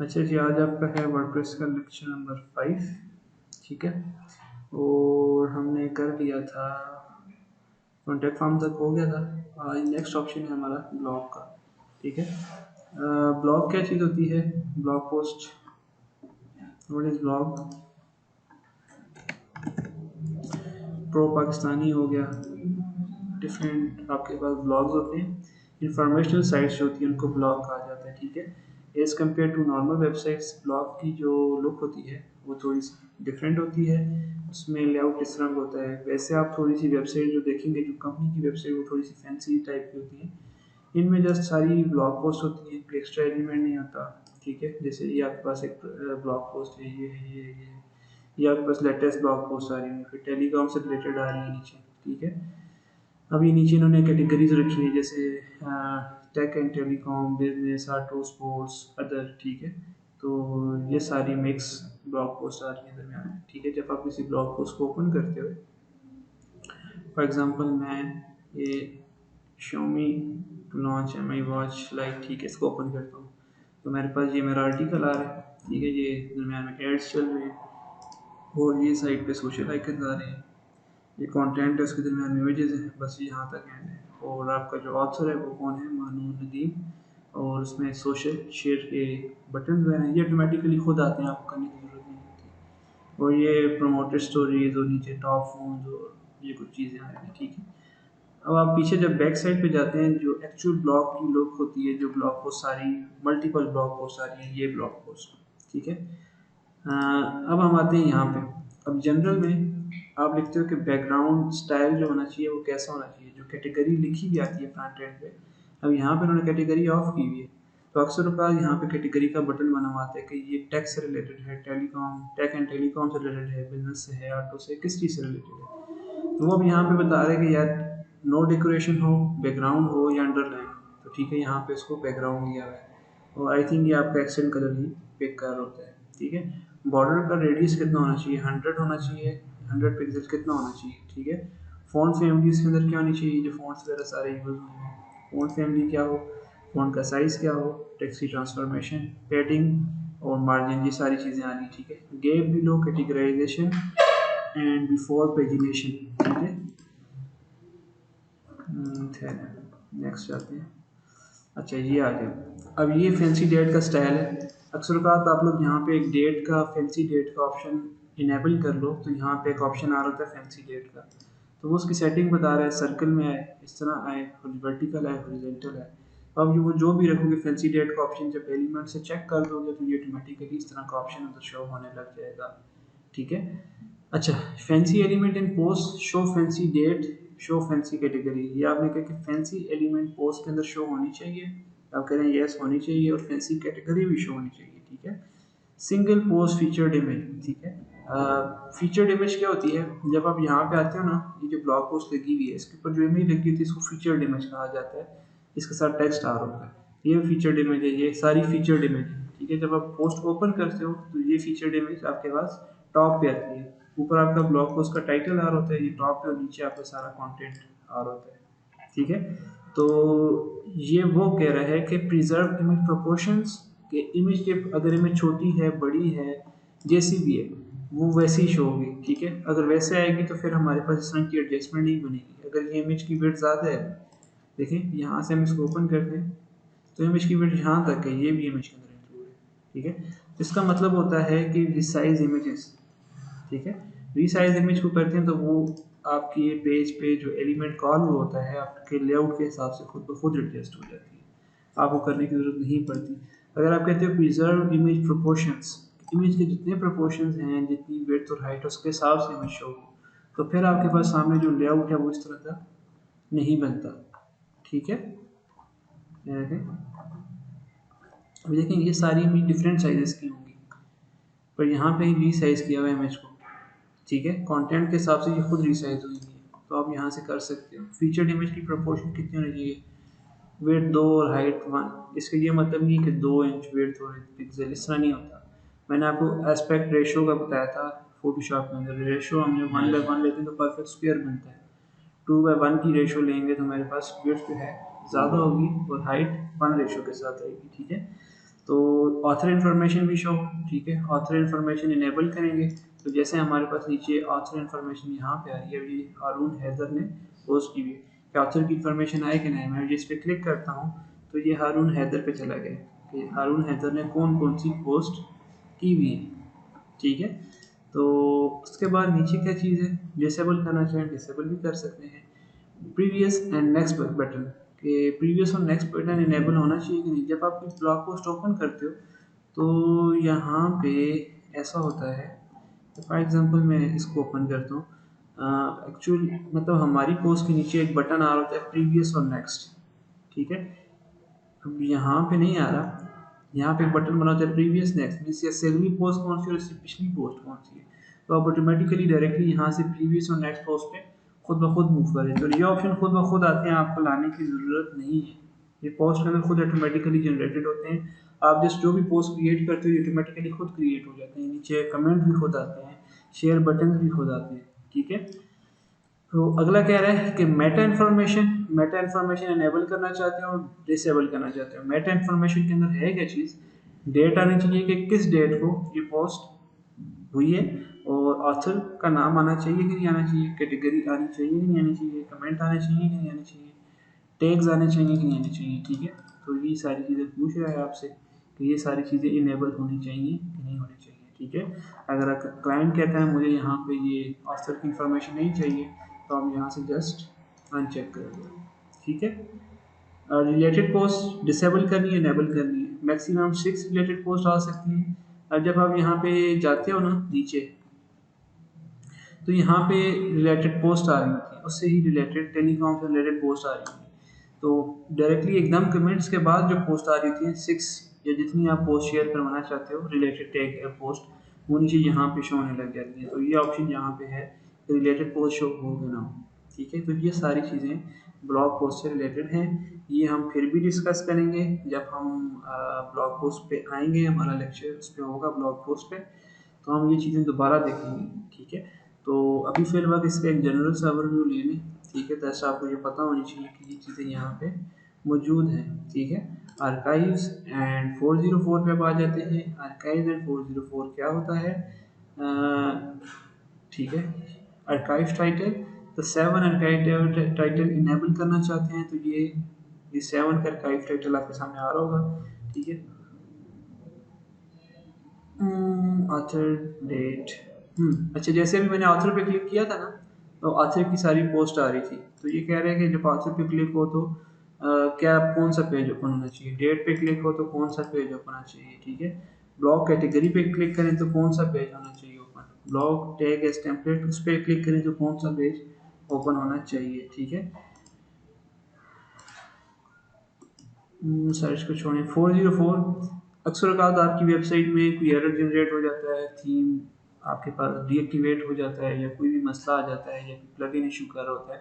अच्छा जी, आज आपका है वर्डप्रेस का लेक्चर नंबर 5। ठीक है, और हमने कर लिया था कॉन्टैक्ट फॉर्म तक हो गया था। आज नेक्स्ट ऑप्शन है हमारा ब्लॉग का। ठीक है, ब्लॉग क्या चीज़ होती है? Blog post. What is blog? Pro Pakistani हो गया, डिफरेंट आपके पास ब्लॉग्स होते हैं। इंफॉर्मेशनल साइट्स जो होती हैं उनको ब्लॉग कहा जाता है। ठीक है, as compare to normal websites, blog की जो लुक होती है वो थोड़ी सी डिफरेंट होती है। उसमें लेआउट इस तरह का होता है। वैसे आप थोड़ी सी वेबसाइट जो देखेंगे, जो कंपनी की वेबसाइट, वो थोड़ी सी फैंसी टाइप की होती है। इनमें जस्ट सारी ब्लॉग पोस्ट होती है, कोई एक्स्ट्रा एलिमेंट नहीं होता। ठीक है, जैसे ये आपके पास एक ब्लॉग पोस्ट है, ये है, ये आपके पास लेटेस्ट ब्लॉग पोस्ट आ रही है, फिर टेलीकॉम से रिलेटेड आ रही है नीचे। ठीक है, अभी नीचे इन्होंने कैटेगरीज रखी है, जैसे tech and telecom, business, auto, sports, other. ठीक है, तो ये सारी मिक्स ब्लॉग पोस्ट आ रही है दरमियान में। ठीक है, जब आप किसी ब्लॉग पोस्ट को ओपन करते हो, फॉर एग्जांपल मैं ये Xiaomi to launch M I watch lite, ठीक है, इसको ओपन करता हूँ तो मेरे पास ये मेरा आर्टिकल आ रहा है। ठीक है, ये दरमियान में एड्स चल रहे हैं और ये साइड पे सोशल आइकन आ रहे हैं। ये कंटेंट है, उसके दरमियान इमेजेस है, बस यहाँ तक एंड है। और आपका जो ऑथर है वो कौन है? मानून नदीम। और उसमें सोशल शेयर के बटन जो है ये ऑटोमेटिकली खुद आते हैं, आपको करने की ज़रूरत नहीं होती। और ये प्रोमोटेड स्टोरीज और नीचे टॉप फोन और ये कुछ चीज़ें आ रही हैं। ठीक है, अब आप पीछे जब बैक साइड पे जाते हैं, जो एक्चुअल ब्लॉग की लुक होती है, जो ब्लॉग पोस्ट सारी मल्टीपल ब्लॉग पोस्ट आ रही है, ये ब्लॉग पोस्ट। ठीक है, अब हम आते हैं यहाँ पे। अब जनरल में आप लिखते हो कि बैकग्राउंड स्टाइल जो होना चाहिए वो कैसा होना चाहिए, जो कैटेगरी लिखी भी आती है फ्रंट एंड पे। अब यहाँ पे उन्होंने कैटेगरी ऑफ की हुई है, तो अक्सर औकात यहाँ पे कैटेगरी का बटन बना हुआ आता है कि ये टेक से रिलेटेड है, टेलीकॉम, टेक एंड टेलीकॉम से रिलेटेड है, बिजनेस से है, ऑटो से, किस चीज़ से रिलेटेड है। तो वो अब यहाँ पे बता रहे हैं कि यार नो डेकोरेशन हो, बैकग्राउंड हो या अंडरलाइन हो। तो ठीक है, यहाँ पे इसको बैकग्राउंड दिया हुआ है और आई थिंक ये आपका एक्सेंट कलर ही पिक कर होता है। ठीक है, बॉर्डर का रेडियस कितना होना चाहिए? 100 होना चाहिए। 100 पिक्सल कितना होना चाहिए? ठीक है, फ़ॉन्ट फैमिली इसके अंदर क्या होनी चाहिए? जो फ़ॉन्ट्स वगैरह सारे यूज़ हुए हैं, फ़ॉन्ट फैमिली क्या हो, फ़ॉन्ट का साइज़ क्या हो, टेक्स्ट की ट्रांसफॉर्मेशन, पैडिंग और मार्जिन, ये सारी चीज़ें आ रही। ठीक है, gap below categorization and before pagination. ठीक है, नेक्स्ट जाते हैं। अच्छा, ये आ गया। अब ये फैंसी डेट का स्टाइल है। अक्सर बात आप लोग यहाँ पे एक डेट का, फैंसी डेट का ऑप्शन इनेबल कर लो, तो यहाँ पे एक ऑप्शन आ रहा था फैंसी डेट का। तो वो उसकी सेटिंग बता रहा है, सर्कल में आए, इस तरह आए, वर्टिकल आए, हॉरिजॉन्टल आए। अब वो जो भी रखोगे फैंसी डेट का ऑप्शन, जब एलिमेंट से चेक कर दोगे तो ये ऑटोमेटिकली इस तरह का ऑप्शन अंदर शो होने लग जाएगा। ठीक है, अच्छा, fancy element in post, show fancy date, show fancy category. ये आपने कहा कि फैंसी एलिमेंट पोस्ट के अंदर शो होनी चाहिए, आप कह रहे हैं यस होनी चाहिए, और फैंसी कैटेगरी भी शो होनी चाहिए। ठीक है, सिंगल पोस्ट फीचर्ड इमेज। ठीक है, फीचर्ड इमेज क्या होती है? जब आप यहाँ पे आते हो ना, ये जो ब्लॉग पोस्ट लगी हुई है, इसके ऊपर जो इमेज लगी होती है इसको फीचर्ड इमेज कहा जाता है। इसके साथ टेक्स्ट आ रहा होता है, ये फीचर्ड इमेज है, ये सारी फीचर्ड इमेज है। ठीक है, जब आप पोस्ट ओपन करते हो तो ये फीचर्ड इमेज आपके पास टॉप पे आती है। ऊपर आपका ब्लॉग पोस्ट का टाइटल आ रहा होता है, ये टॉप पे, और नीचे आपका सारा कंटेंट आ रहा होता है। ठीक है, तो ये वो कह रहा है कि प्रिजर्व इमेज प्रोपोर्शंस, कि इमेज के अगर इमेज छोटी है, बड़ी है, जैसी भी है, वो वैसी ही शो होगी। ठीक है, अगर वैसे आएगी तो फिर हमारे पास इस तरह की एडजस्टमेंट नहीं बनेगी। अगर ये इमेज की विड्थ ज़्यादा है, देखिए यहाँ से हम इसको ओपन करते हैं तो इमेज की विड्थ यहाँ तक है, ये भी इमेज के अंदर इंक्लूड है। ठीक है, इसका मतलब होता है कि रिसाइज इमेजेस। ठीक है, रीसाइज इमेज को करते हैं तो वो आपकी पेज पे जो एलिमेंट कॉल हुआ होता है, आपके लेआउट के हिसाब से खुद ब खुद एडजस्ट हो जाती है, आपको करने की ज़रूरत नहीं पड़ती। अगर आप कहते हो प्रिजर्व इमेज प्रोपोर्शंस, इमेज के जितने प्रोपोर्शंस हैं, जितनी विड्थ और हाइट, उसके हिसाब से इमेज शो हो, तो फिर आपके पास सामने जो लेआउट है वो इस तरह का नहीं बनता। ठीक है, ये देखें, अभी देखें ये सारी इमेज डिफरेंट साइजेस की होंगी, पर यहाँ पे ही रीसाइज किया हुआ है इमेज को। ठीक है, कंटेंट के हिसाब से ये खुद रिसाइज हुई है, तो आप यहाँ से कर सकते हो। फीचर्ड इमेज की प्रोपोर्शन कितनी होनी चाहिए? वेट 2 और हाइट 1। इसका ये मतलब नहीं कि 2 इंच वेट और पिक्सल, इस तरह नहीं होता। मैंने आपको एस्पेक्ट रेशो का बताया था फोटोशॉप के अंदर। रेशो हम जब 1:1 लेते हैं तो परफेक्ट स्क्वायर बनता है। 2:1 की रेशो लेंगे तो हमारे पास वेट जो है ज़्यादा होगी और हाइट 1 रेशो के साथ आएगी। ठीक है, तो ऑथर इन्फॉर्मेशन भी शो, ठीक है, ऑथर इन्फॉर्मेशन इनेबल करेंगे तो जैसे हमारे पास नीचे ऑथर इन्फॉर्मेशन यहाँ पे आ रही है, ये हारून हैदर ने पोस्ट की हुई है, क्या ऑथर की इन्फॉर्मेशन आए कि नहीं, मैं जिस पे क्लिक करता हूँ तो ये हारून हैदर पे चला गया कि हारून हैदर ने कौन कौन सी पोस्ट की हुई है, ठीक है। तो उसके बाद नीचे क्या चीज़ है, डिसेबल करना चाहें डिसेबल भी कर सकते हैं। प्रीवियस एंड नेक्स्ट बटन के प्रीवियस और नेक्स्ट बटन इनेबल होना चाहिए कि नहीं, जब आप ब्लॉग पोस्ट ओपन करते हो तो यहाँ पे ऐसा होता है, तो फॉर एग्जांपल मैं इसको ओपन करता हूँ, एक्चुअल मतलब हमारी पोस्ट के नीचे एक बटन आ रहा होता है प्रीवियस और नेक्स्ट, ठीक है। अब यहाँ पे नहीं आ रहा, यहाँ पे एक बटन बना होता है प्रीवियस नेक्स्ट, मीन्स ये अगली पोस्ट कौन सी है और इससे पिछली पोस्ट कौन सी है, तो आप ऑटोमेटिकली डायरेक्टली यहाँ से प्रीवियस और नेक्स्ट पोस्ट पे खुद ब खुद मूव करें, तो ये ऑप्शन खुद ब खुद आते हैं, आपको लाने की ज़रूरत नहीं है, ये पोस्ट के अंदर खुद ऑटोमेटिकली जनरेटेड होते हैं। आप जस्ट जो भी पोस्ट क्रिएट करते हो ऑटोमेटिकली खुद क्रिएट हो जाते हैं, नीचे कमेंट भी खुद आते हैं, शेयर बटन भी खुद आते हैं, ठीक है। तो अगला कह रहा है कि मेटा इन्फॉर्मेशन इनेबल करना चाहते हैं और डिसेबल करना चाहते हैं। मेटा इन्फॉर्मेशन के अंदर है क्या चीज़, डेट आनी चाहिए कि किस डेट को ये पोस्ट हुई है, और ऑथर का नाम आना चाहिए कि नहीं आना चाहिए, कैटेगरी आनी चाहिए कि नहीं आनी चाहिए, कमेंट आने चाहिए कि नहीं आने चाहिए, टैग्स आने चाहिए कि नहीं आने चाहिए, ठीक है। तो ये सारी चीज़ें पूछ रहा है आपसे कि ये सारी चीज़ें इनेबल होनी चाहिए कि नहीं होनी चाहिए, ठीक है। अगर क्लाइंट कहता है मुझे यहाँ पे ये ऑथर की इंफॉर्मेशन नहीं चाहिए तो हम यहाँ से जस्ट अनचेक कर दें, ठीक है। रिलेटेड पोस्ट डिसेबल करनी है, इनेबल करनी है, मैक्सिमम 6 रिलेटेड पोस्ट आ सकती हैं। अब जब आप यहाँ पे जाते हो ना नीचे, तो यहाँ पे रिलेटेड पोस्ट आ रही होती है, उससे ही रिलेटेड टेलीकॉम से रिलेटेड पोस्ट आ रही होती है, तो डायरेक्टली एकदम कमेंट्स के बाद जो पोस्ट आ रही होती है 6 या जितनी आप पोस्ट शेयर करवाना चाहते हो रिलेटेड टैग पोस्ट, वो नीचे यहाँ पे शो होने लग जाती है, तो ये ऑप्शन यहाँ पे है रिलेटेड पोस्ट शो हो ना हो, ठीक है। तो ये सारी चीज़ें ब्लॉग पोस्ट से रिलेटेड हैं, ये हम फिर भी डिस्कस करेंगे जब हम ब्लॉग पोस्ट पे आएंगे, हमारा लेक्चर उस पर होगा ब्लॉग पोस्ट पे, तो हम ये चीज़ें दोबारा देखेंगे, ठीक है। तो अभी फिर वक्त इसका एक जनरल सा ओवरव्यू ले लें, ठीक है, जैसे आपको ये पता होनी चाहिए कि ये चीज़ें यहाँ पे मौजूद हैं, ठीक है। आर्काइव्स एंड 404 पे अब आ जाते हैं। आर्काइव एंड 404 क्या होता है, ठीक है। आर्काइव टाइटल, तो 7 आर्काइव टाइटल इनेबल करना चाहते हैं, तो ये 7 का आर्काइव टाइटल आपके सामने आ रहा होगा, ठीक है। ऑथर डेट, अच्छा, जैसे अभी मैंने ऑथर पे क्लिक किया था ना, तो ऑथर की सारी पोस्ट आ रही थी, तो ये कह रहे हैं कि जब ऑथर पे क्लिक हो तो क्या कौन सा पेज ओपन होना चाहिए, डेट पे क्लिक हो तो कौन सा पेज ओपन होना चाहिए, ठीक है। ब्लॉग कैटेगरी पे क्लिक करें तो कौन सा पेज होना चाहिए open, blog tag as template उस पर क्लिक करें तो कौन सा पेज ओपन होना चाहिए, ठीक है। सर्च को छोड़ें। 404 अक्सर औक़ात आपकी वेबसाइट में कोई एरर जनरेट हो जाता है, थीम आपके पास डीएक्टिवेट हो जाता है या कोई भी मसला आ जाता है या प्लगइन इशू कर रहा होता है,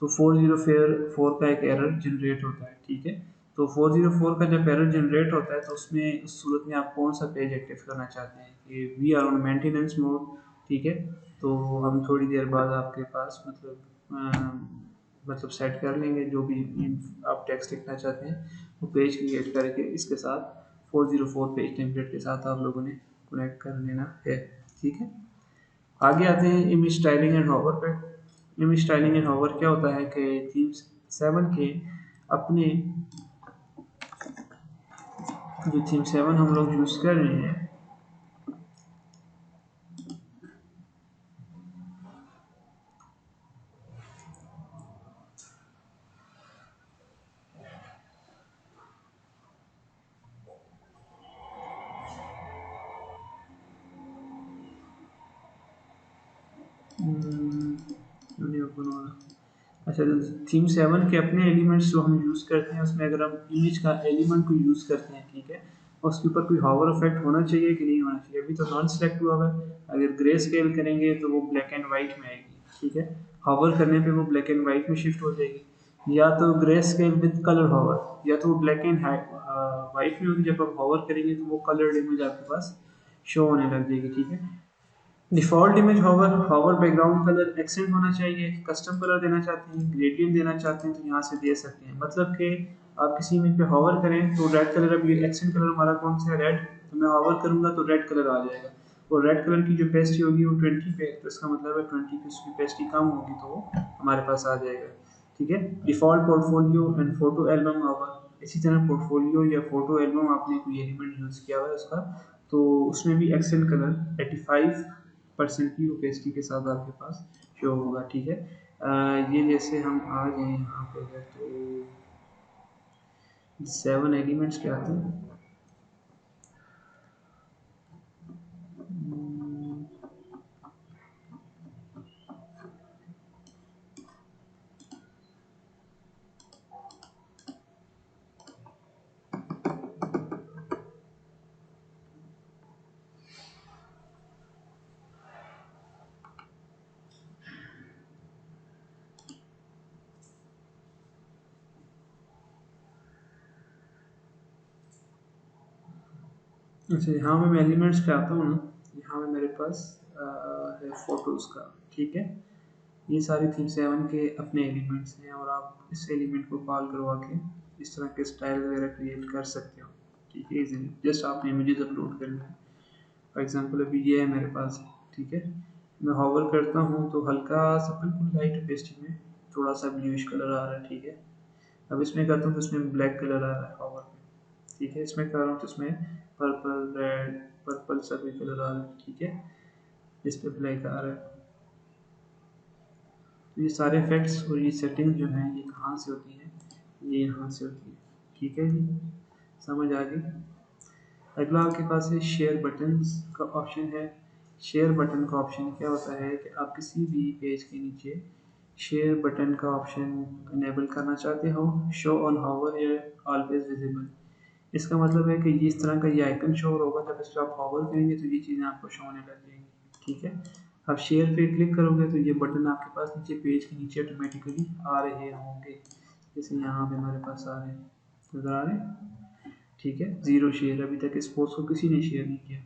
तो 404 का एक एरर जनरेट होता है, ठीक है। तो 404 का जब एरर जनरेट होता है तो उसमें उस सूरत में आप कौन सा पेज एक्टिव करना चाहते हैं कि we are on maintenance mode, ठीक है। तो हम थोड़ी देर बाद आपके पास मतलब सेट कर लेंगे जो भी आप टेक्स्ट लिखना चाहते हैं वो पेज क्रिएट करके इसके साथ 404 पेज टेम्पलेट के साथ आप लोगों ने कनेक्ट कर लेना है, ठीक है। आगे आते हैं इमेज स्टाइलिंग एंड हॉवर पे। इमेज स्टाइलिंग एंड हॉवर क्या होता है कि थीम्स 7 के अपने जो थीम 7 हम लोग यूज़ कर रहे हैं, ओपन होगा, अच्छा, थीम 7 के अपने एलिमेंट्स जो हम यूज़ करते हैं उसमें अगर हम इमेज का एलिमेंट को यूज़ करते हैं, ठीक है, उसके ऊपर कोई हॉवर इफेक्ट होना चाहिए कि नहीं होना चाहिए, अभी तो नॉन सेलेक्ट हुआ है, अगर ग्रे स्केल करेंगे तो वो ब्लैक एंड वाइट में आएगी, ठीक है। हॉवर करने पे वो ब्लैक एंड वाइट में शिफ्ट हो जाएगी, या तो grey scale with colour hover, या तो वो ब्लैक एंड वाइट में होगी, जब आप हॉवर करेंगे तो वो कलर्ड इमेज आपके पास शो होने लग जाएगी, ठीक है। Default image hover background colour accent होना चाहिए, कस्टम कलर देना चाहते हैं, ग्रेडियंट देना चाहते हैं तो यहाँ से दे सकते हैं, मतलब कि आप किसी में पे हॉवर करें तो रेड कलर, अब ये एक्सेंट कलर हमारा कौन सा है, रेड, तो मैं हॉवर करूँगा तो रेड कलर आ जाएगा। और रेड कलर की जो पेस्ट्री होगी वो 20 पे, तो इसका मतलब है 20 की उसकी पेस्ट्री कम होगी तो वो हमारे पास आ जाएगा। ठीक है, default portfolio and photo album hover, इसी तरह पोर्टफोलियो या फोटो एल्बम आपने कोई एलिमेंट यूज़ किया हुआ है उसका, तो उसमें भी एक्सेंट कलर 85% की ओपेसिटी के साथ आपके पास शो होगा। ठीक है, ये जैसे हम आ जाए यहाँ पे अगर, तो 7 एलिमेंट्स पे आते हैं। अच्छा, यहाँ पे मैं एलिमेंट्स पे आता हूँ ना, यहाँ पे मेरे पास है फोटोज़ का। ठीक है, ये सारे थीम 7 के अपने एलिमेंट्स हैं और आप इस एलिमेंट को कॉल करवा के इस तरह के स्टाइल वगैरह क्रिएट कर सकते हो। ठीक है, इजीली जस्ट आपने इमेजेस अपलोड करना है। फॉर एग्जांपल अभी ये है मेरे पास। ठीक है, मैं हॉवर करता हूँ तो हल्का सा बिल्कुल लाइट पेस्टिंग में थोड़ा सा ब्लूइश कलर आ रहा है। ठीक है, अब इसमें करता हूँ तो इसमें ब्लैक कलर आ रहा है हॉवर में। ठीक है, इसमें कर रहा हूँ तो इसमें पर्पल रेड पर्पल सा भी कलर आ रहा है। ठीक है, इस पे ब्लैक आ रहा है। तो ये सारे इफेक्ट्स और ये सेटिंग जो हैं ये कहाँ से होती हैं, ये यहाँ से होती है। ठीक है जी, समझ आ गई। अगला आपके पास है शेयर बटन्स का ऑप्शन है। शेयर बटन का ऑप्शन क्या होता है कि आप किसी भी पेज के नीचे शेयर बटन का ऑप्शन इनेबल करना चाहते हो, शो ऑन हॉवर या ऑलवेज विजिबल। इसका मतलब है कि ये इस तरह का ये आइकन शो होगा, जब इस पर आप हॉवर करेंगे तो ये चीज़ें आपको शो होने लग जाएंगी। ठीक है, आप शेयर पे क्लिक करोगे तो ये बटन आपके पास नीचे पेज के नीचे ऑटोमेटिकली आ रहे होंगे, जैसे यहाँ पे हमारे पास आ रहे हैं, नजर आ रहे हैं। ठीक है, ज़ीरो शेयर, अभी तक इस पोस्ट को किसी ने शेयर नहीं किया,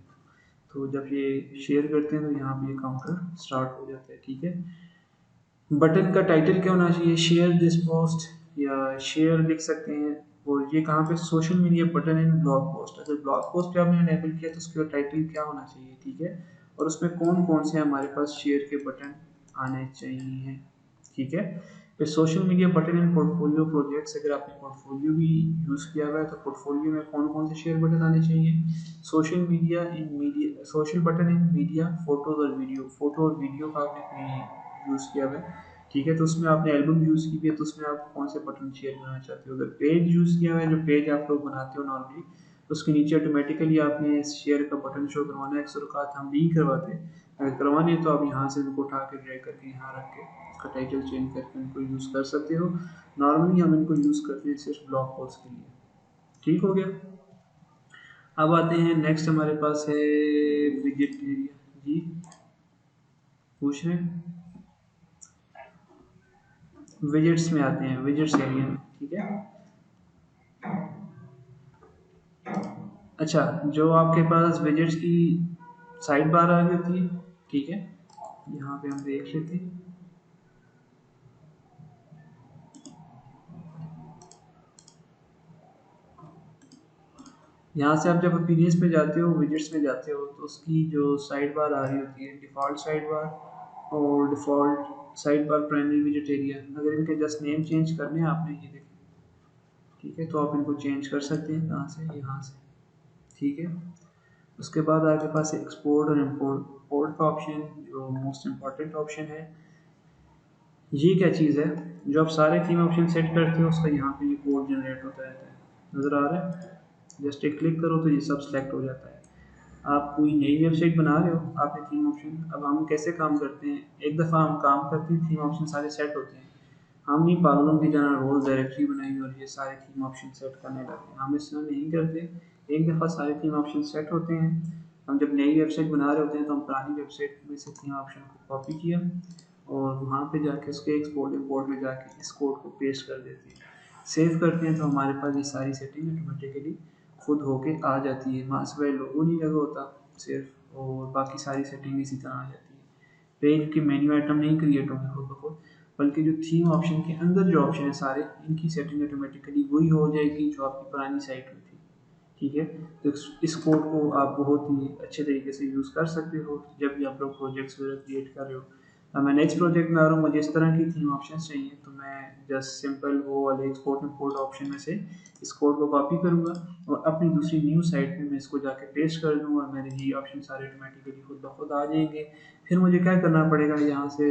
तो जब ये शेयर करते हैं तो यहाँ पे ये काउंटर स्टार्ट हो जाता है। ठीक है, बटन का टाइटल क्या होना चाहिए, शेयर दिस पोस्ट या शेयर लिख सकते हैं। और ये कहाँ पे, सोशल मीडिया बटन इन ब्लॉग पोस्ट, अगर ब्लॉग पोस्ट पे आपने इनेबल किया तो उसका टाइटल क्या होना चाहिए। ठीक है, और उसमें कौन कौन से हमारे पास शेयर के बटन आने चाहिए। ठीक है, फिर सोशल मीडिया बटन इन पोर्टफोलियो प्रोजेक्ट्स, अगर आपने पोर्टफोलियो भी यूज़ किया हुआ है तो पोर्टफोलियो में कौन कौन से शेयर बटन आने चाहिए। सोशल मीडिया इन मीडिया, सोशल बटन इन मीडिया फोटोज और वीडियो, फोटो और वीडियो का आपने यूज़ किया हुआ है। ठीक है, तो उसमें आपने एल्बम यूज़ की है तो उसमें आप कौन से बटन शेयर करना चाहते हो। अगर पेज यूज़ किया हुआ है, जो पेज आप लोग बनाते हो नॉर्मली, तो उसके नीचे ऑटोमेटिकली आपने शेयर का बटन शो करवाना है। अक्सर हम नहीं करवाते, अगर करवाने तो आप यहाँ से उनको उठा के ड्रैग करके यहाँ रख के इसका टाइटल चेंज करके उनको यूज़ कर सकते हो। नॉर्मली हम इनको यूज़ करते हैं सिर्फ ब्लॉग पोस्ट के लिए। ठीक हो गया। अब आते हैं नेक्स्ट, हमारे पास है विजिट एरिया। जी, पूछ रहे हैं, विजिट्स में आते हैं, विजिट्स एरिया में। ठीक है, अच्छा, जो आपके पास विजिट्स की साइड बार आ रही होती है। ठीक है, यहाँ पे हम देख लेते हैं। यहाँ से आप जब अपीयरेंस पे जाते हो, विजिट्स में जाते हो, तो उसकी जो साइड बार आ रही होती है, डिफ़ॉल्ट साइड बार और default side bar primary visit area, अगर इनके जस्ट नेम चेंज करने हैं आपने, ये देखें। ठीक है, तो आप इनको चेंज कर सकते हैं कहाँ से, यहाँ से। ठीक है, उसके बाद आपके पास एक्सपोर्ट और इम्पोर्ट, पोर्ट का ऑप्शन जो मोस्ट इम्पॉर्टेंट ऑप्शन है। ये क्या चीज़ है, जो आप सारे थीम ऑप्शन सेट करते हो उसका यहाँ पे ये कोड जनरेट होता रहता है, नज़र आ रहा है। जस्ट एक क्लिक करो तो ये सब सिलेक्ट हो जाता है। आप कोई नई वेबसाइट बना रहे हो, आपने थीम ऑप्शन, अब हम कैसे काम करते हैं, एक दफ़ा हम काम करते हैं, थीम ऑप्शन सारे सेट होते हैं, हम नहीं पागलों की तरह रोज़ डायरेक्टरी बनाई और ये सारे थीम ऑप्शन सेट करने लगते हैं, हम इस तरह नहीं करते। एक दफ़ा सारे थीम ऑप्शन सेट होते हैं, हम जब नई वेबसाइट बना रहे होते हैं तो हम पुरानी वेबसाइट में से थीम ऑप्शन को कॉपी किया और वहाँ पे जाके उसके एक्सपोर्ट इंपोर्ट में जाके इस कोड को पेस्ट कर देते हैं, सेव करते हैं, तो हमारे पास ये सारी सेटिंग ऑटोमेटिकली खुद होके आ जाती है। वहाँ से लोगो नहीं लगा होता सिर्फ, और बाकी सारी सेटिंग इसी तरह आ जाती है। पेज के मेन्यू आइटम नहीं क्रिएट होंगे खुद ब खुद, बल्कि जो थीम ऑप्शन के अंदर जो ऑप्शन है सारे, इनकी सेटिंग ऑटोमेटिकली वही हो जाएगी जो आपकी पुरानी साइट में थी। ठीक है, तो इस कोड को आप बहुत ही अच्छे तरीके से यूज़ कर सकते हो जब भी आप लोग प्रोजेक्ट्स वगैरह क्रिएट कर रहे हो। अब मैं नेक्स्ट प्रोजेक्ट में आ रहा हूँ, मुझे इस तरह की थीम ऑप्शन चाहिए, तो मैं जस्ट सिंपल वो वाले एक्सपोर्ट में कोड ऑप्शन में से इस कोड को कॉपी करूँगा और अपनी दूसरी न्यू साइट पे मैं इसको जाके पेस्ट कर दूँगा। मेरे ये ऑप्शन सारे ऑटोमेटिकली खुद ब खुद आ जाएंगे। फिर मुझे क्या करना पड़ेगा, यहाँ से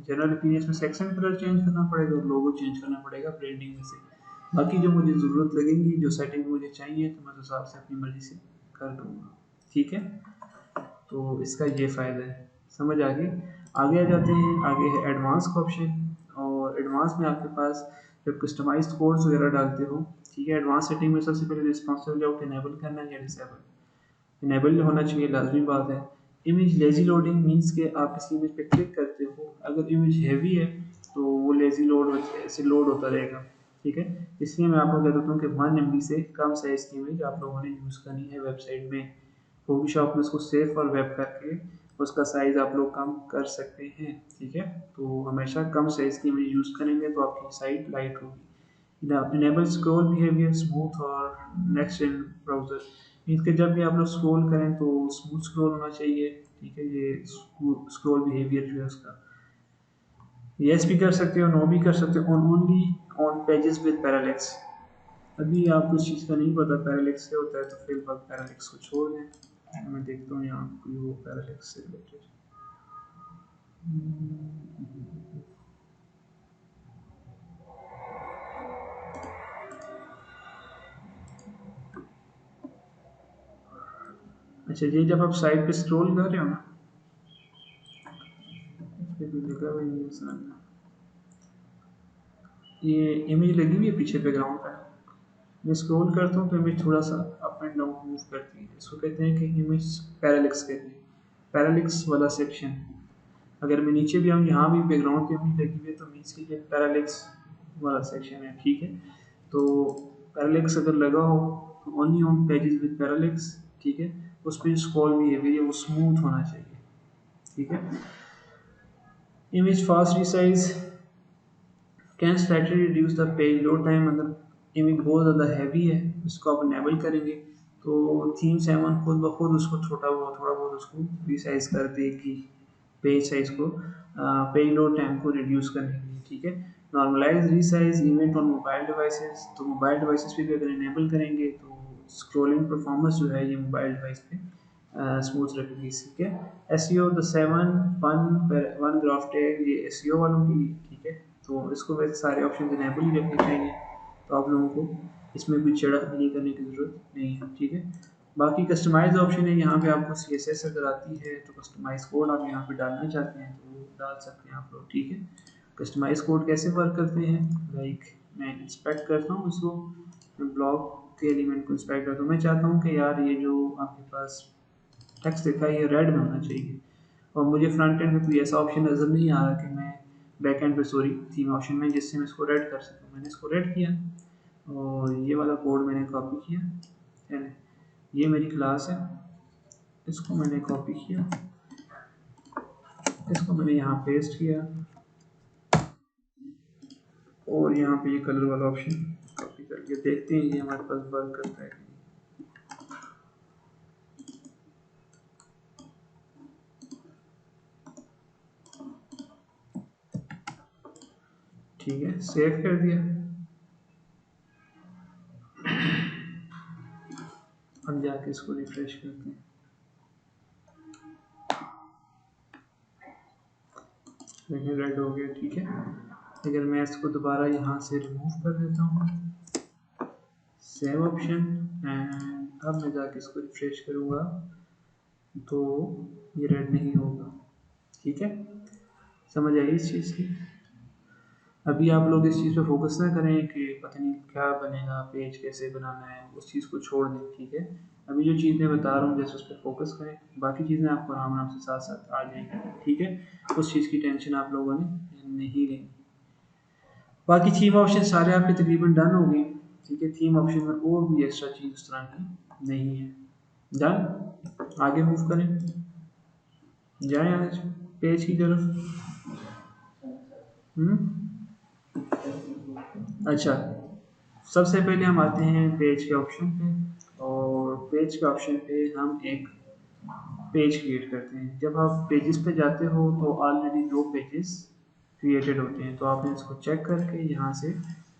जनरल अपीयरेंस में सेक्शन कलर चेंज करना पड़ेगा और लोगो चेंज करना पड़ेगा ब्रांडिंग में से। बाकी जो मुझे ज़रूरत लगेगी, जो सेटिंग मुझे चाहिए, तो मैं उस हिसाब से अपनी मर्ज़ी से कर दूँगा। ठीक है, तो इसका ये फ़ायदा है। समझ आ गई? आगे आ जाते हैं, आगे है एडवांस का ऑप्शन। और एडवांस में आपके पास जब कस्टमाइज्ड कोड्स वगैरह डालते हो, ठीक है, एडवांस सेटिंग में सबसे पहले रिस्पॉन्सिव लेआउट इनेबल करना है या डिसेबल। इनेबल होना चाहिए, लाजमी बात है। इमेज लेजी लोडिंग मीन्स कि आप किसी इमेज पे क्लिक करते हो, अगर इमेज हैवी है तो वो लेजी लोड ऐसे लोड होता रहेगा। ठीक है, इसलिए मैं आपको कह देता हूँ कि 1 MB से कम साइज़ की इमेज आप लोगों ने यूज़ करनी है वेबसाइट में। फोटोशॉप में उसको सेव और वेब करके उसका साइज़ आप लोग कम कर सकते हैं। ठीक है, तो हमेशा कम साइज़ की इमेज यूज़ करेंगे तो आपकी साइट लाइट होगी। इनेबल स्क्रॉल बिहेवियर स्मूथ और नेक्स्ट इन ब्राउज़र मीन्स कि जब भी आप लोग स्क्रॉल करें तो स्मूथ स्क्रॉल होना चाहिए। ठीक है, ये स्क्रॉल बिहेवियर जो है उसका यस भी कर सकते हो, नो भी कर सकते हो। On only on pages with parallax. अभी आपको इस चीज़ का नहीं पता पैरालेक्स क्या होता है, तो फिर वक्त पैरालेक्स को छोड़ दें। मैं देखता हूँ यहाँ कोई वो पैरालेक्स से रिलेटेड। अच्छा, ये जब आप साइड पे स्क्रॉल कर रहे हो ना, फिर भी लिखा हुआ नहीं है सामने। ये इमेज लगी हुई है पीछे बैकग्राउंड का। मैं स्क्रॉल करता हूँ तो इमेज थोड़ा सा अप एंड डाउन मूव करती है, इसको कहते हैं कि इमेज पैरालेक्स कहते हैं। पैरालेक्स वाला सेक्शन, अगर मैं नीचे भी आऊँ, यहाँ भी बैकग्राउंड पे इमेज लगी हुई है, तो मीन्स कि ये पैरालेक्स वाला सेक्शन है। ठीक है, तो पैरालेक्स अगर लगा हो तो only on pages with parallax. ठीक है, उस पर स्क्रॉल बिहेवियर है वो स्मूथ होना चाहिए। ठीक है, image fast resize can slightly reduce the page load time. अगर इमेज बहुत ज़्यादा हैवी है, इसको आप इनेबल करेंगे तो थीम 7 खुद ब खुद उसको थोड़ा बहुत उसको रिसाइज कर देगी, पेज साइज को, पेज लोड टाइम को रिड्यूस करने के लिए। ठीक है, normalize resize event on mobile devices. तो मोबाइल डिवाइसेस पे भी अगर इनेबल करेंगे तो स्क्रॉलिंग परफॉर्मेंस जो है ये मोबाइल डिवाइस पे स्मूथ रखेगी। ठीक है, SEO the 7 one graph tag, ये एसईओ वालों के लिए। ठीक है, तो इसको वैसे सारे ऑप्शन इनेबल ही रखने चाहिए, तो आप लोगों को इसमें कोई नहीं करने की ज़रूरत नहीं है। ठीक है, बाकी कस्टमाइज ऑप्शन है, यहाँ पे आपको CSS अगर आती है तो कस्टमाइज कोड आप यहाँ पे डालना चाहते हैं तो वो डाल सकते हैं आप लोग। ठीक है, कस्टमाइज कोड कैसे वर्क करते हैं, लाइक मैं इंस्पेक्ट करता हूँ इसको, मैं ब्लॉग के एलिमेंट को इंस्पेक्ट करता हूँ। मैं चाहता हूँ कि यार ये जो आपके पास टेक्स्ट लिखा है ये रेड में होना चाहिए, और मुझे फ्रंट एंड में कोई ऐसा ऑप्शन नज़र नहीं आ रहा कि मैं बैक एंड पे सॉरी थीम ऑप्शन में जिससे मैं इसको रेड कर सकूँ। मैंने इसको रेड किया और ये वाला कोड मैंने कॉपी किया है, ये मेरी क्लास है, इसको मैंने कॉपी किया, इसको मैंने यहाँ पेस्ट किया और यहाँ पे ये कलर वाला ऑप्शन कॉपी करके देखते हैं ये हमारे पास वर्क करता है। ठीक है, सेव कर दिया। अब जाके इसको रिफ्रेश करते हैं, देखिए रेड हो गया। ठीक है, अगर मैं इसको दोबारा यहाँ से रिमूव कर देता हूँ, सेव ऑप्शन, एंड अब मैं जाके इसको रिफ्रेश करूँगा तो ये रेड नहीं होगा। ठीक है, समझ आई इस चीज़ की। अभी आप लोग इस चीज़ पे फोकस ना करें कि पता नहीं क्या बनेगा, पेज कैसे बनाना है, उस चीज़ को छोड़ दें। ठीक है, अभी जो चीज़ मैं बता रहा हूँ जैसे उस पर फोकस करें, बाकी चीज़ें आपको आराम आराम से साथ साथ आ जाएंगी। ठीक है, उस चीज़ की टेंशन आप लोगों ने नहीं लेनी। बाकी थीम ऑप्शन सारे आपके तकरीबन डन हो गए। ठीक है, थीम ऑप्शन में और भी एक्स्ट्रा चीज़ उस तरह की नहीं है। डन, आगे मूव करें, जाएं आज पेज की तरफ। अच्छा, सबसे पहले हम आते हैं पेज के ऑप्शन पे, और पेज के ऑप्शन पे हम एक पेज क्रिएट करते हैं। जब आप पेजेस पे जाते हो तो ऑलरेडी 2 पेजेस क्रिएटेड होते हैं, तो आपने इसको चेक करके यहाँ से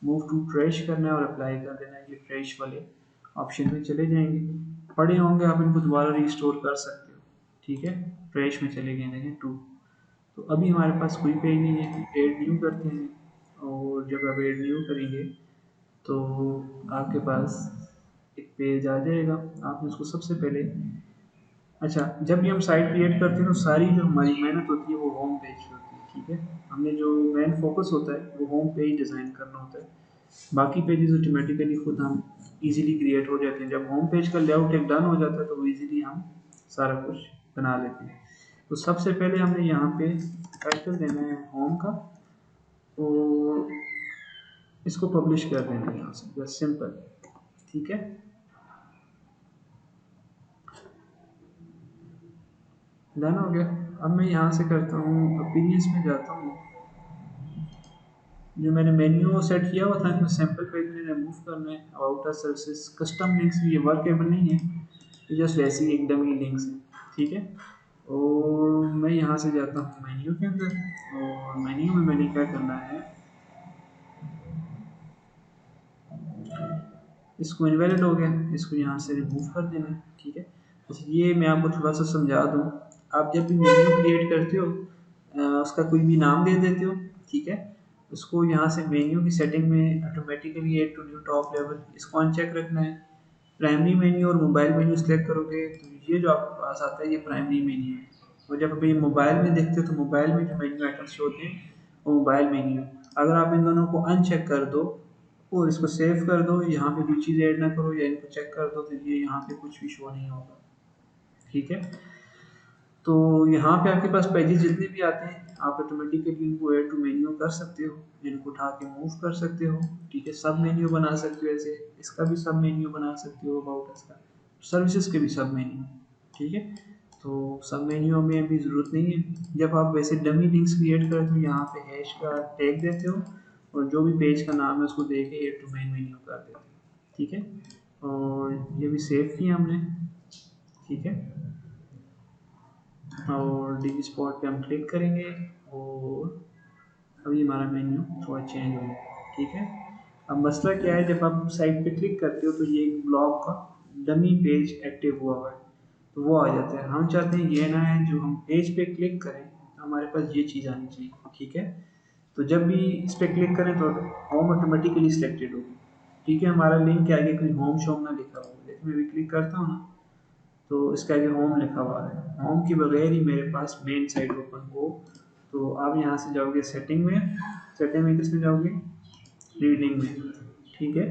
मूव टू फ्रेश करना है और अप्लाई कर देना है। ये फ्रेश वाले ऑप्शन में चले जाएंगे, पड़े होंगे आप इनको दोबारा रिस्टोर कर सकते हो। ठीक है, फ्रेश में चले गए देखें 2। तो अभी हमारे पास कोई पेज नहीं है, ऐड न्यू करते हैं, और जब आप ऐड न्यू करेंगे तो आपके पास एक पेज आ जाएगा। आपने उसको सबसे पहले, अच्छा, जब भी हम साइट क्रिएट करते हैं तो सारी जो हमारी मेहनत होती है वो होम पेज पे होती है। ठीक है, हमने जो मेन फोकस होता है वो होम पेज डिज़ाइन करना होता है। बाकी पेजेस ऑटोमेटिकली खुद हम इजीली क्रिएट हो जाते हैं। जब होम पेज का लेआउट एक डन हो जाता है तो वो इजीली हम सारा कुछ बना लेते हैं। तो सबसे पहले हमने यहाँ पे टाइटल देना है होम का, और इसको पब्लिश कर देना है यहाँ से, बस सिंपल। ठीक है, डन हो गया। अब मैं यहाँ से करता हूँ ओपिनियंस में जाता हूँ। जो मैंने मेन्यू सेट किया हुआ था इसमें सैम्पल पेज में रिमूव करना है। About us services custom links, ये वर्केबल नहीं है, ये जस्ट वैसे ही एक डमी लिंक्स है। ठीक है, और मैं यहाँ से जाता हूँ मेन्यू के अंदर, और मेन्यू में मैंने क्या करना है, इसको इनवैलिड हो गया, इसको यहाँ से रिमूव कर देना है। ठीक है, अच्छा ये मैं आपको थोड़ा सा समझा दूँ। आप जब भी मेन्यू क्रिएट करते हो उसका कोई भी नाम दे देते हो। ठीक है, उसको यहाँ से मेन्यू की सेटिंग में automatically add to new top level, इसको अनचेक रखना है। प्राइमरी मेन्यू और मोबाइल मेन्यू सेलेक्ट करोगे तो ये जो आपके पास आता है ये प्राइमरी मेन्यू है, और जब आप ये मोबाइल में देखते हो तो मोबाइल में जो मेन्यू आइटम्स होते हैं वो मोबाइल मेन्यू। अगर आप इन दोनों को अनचेक कर दो और इसको सेव कर दो, यहाँ पे कोई चीज़ ऐड ना करो या इनको चेक कर दो, तो ये यहाँ पे कुछ भी शो नहीं होगा। ठीक है, तो यहाँ पे आपके पास पेजेस जितने भी आते हैं आप ऑटोमेटिकली इनको ऐड टू मेन्यू कर सकते हो, इनको उठा के मूव कर सकते हो। ठीक है, सब मेन्यू बना सकते हो, ऐसे इसका भी सब मेन्यू बना सकते हो, अबाउट अस का, सर्विसेज के भी सब मेन्यू। ठीक है, तो सब मेन्यू में अभी ज़रूरत नहीं है। जब आप वैसे डमी लिंक्स क्रिएट करते हो यहाँ पे हैश का टैग देते हो, और जो भी पेज का नाम है उसको दे के ऐड टू मेन मेन्यू कर देते हो। ठीक है, और ये भी सेव किया हमने। ठीक है, और डी स्पॉट पे हम क्लिक करेंगे, और अभी हमारा मेन्यू थोड़ा चेंज हो गया। ठीक है, अब मसला क्या है, जब आप साइट पे क्लिक करते हो तो ये एक ब्लॉग का डमी पेज एक्टिव हुआ है, तो वो आ जाता है। हम चाहते हैं ये ना है, जो हम पेज पे क्लिक करें तो हमारे पास ये चीज़ आनी चाहिए। ठीक है, तो जब भी इस पर क्लिक करें तो होम ऑटोमेटिकली सिलेक्टेड होगी। ठीक है, हमारा लिंक के आगे कोई होम शोम ना लिखा हुआ है, लेकिन मैं भी क्लिक करता हूँ ना तो इसके आगे होम लिखा हुआ है। होम के बगैर ही मेरे पास मेन साइट ओपन हो, तो आप यहाँ से जाओगे सेटिंग में, सेटिंग में किस में जाओगे, रीडिंग में। ठीक है,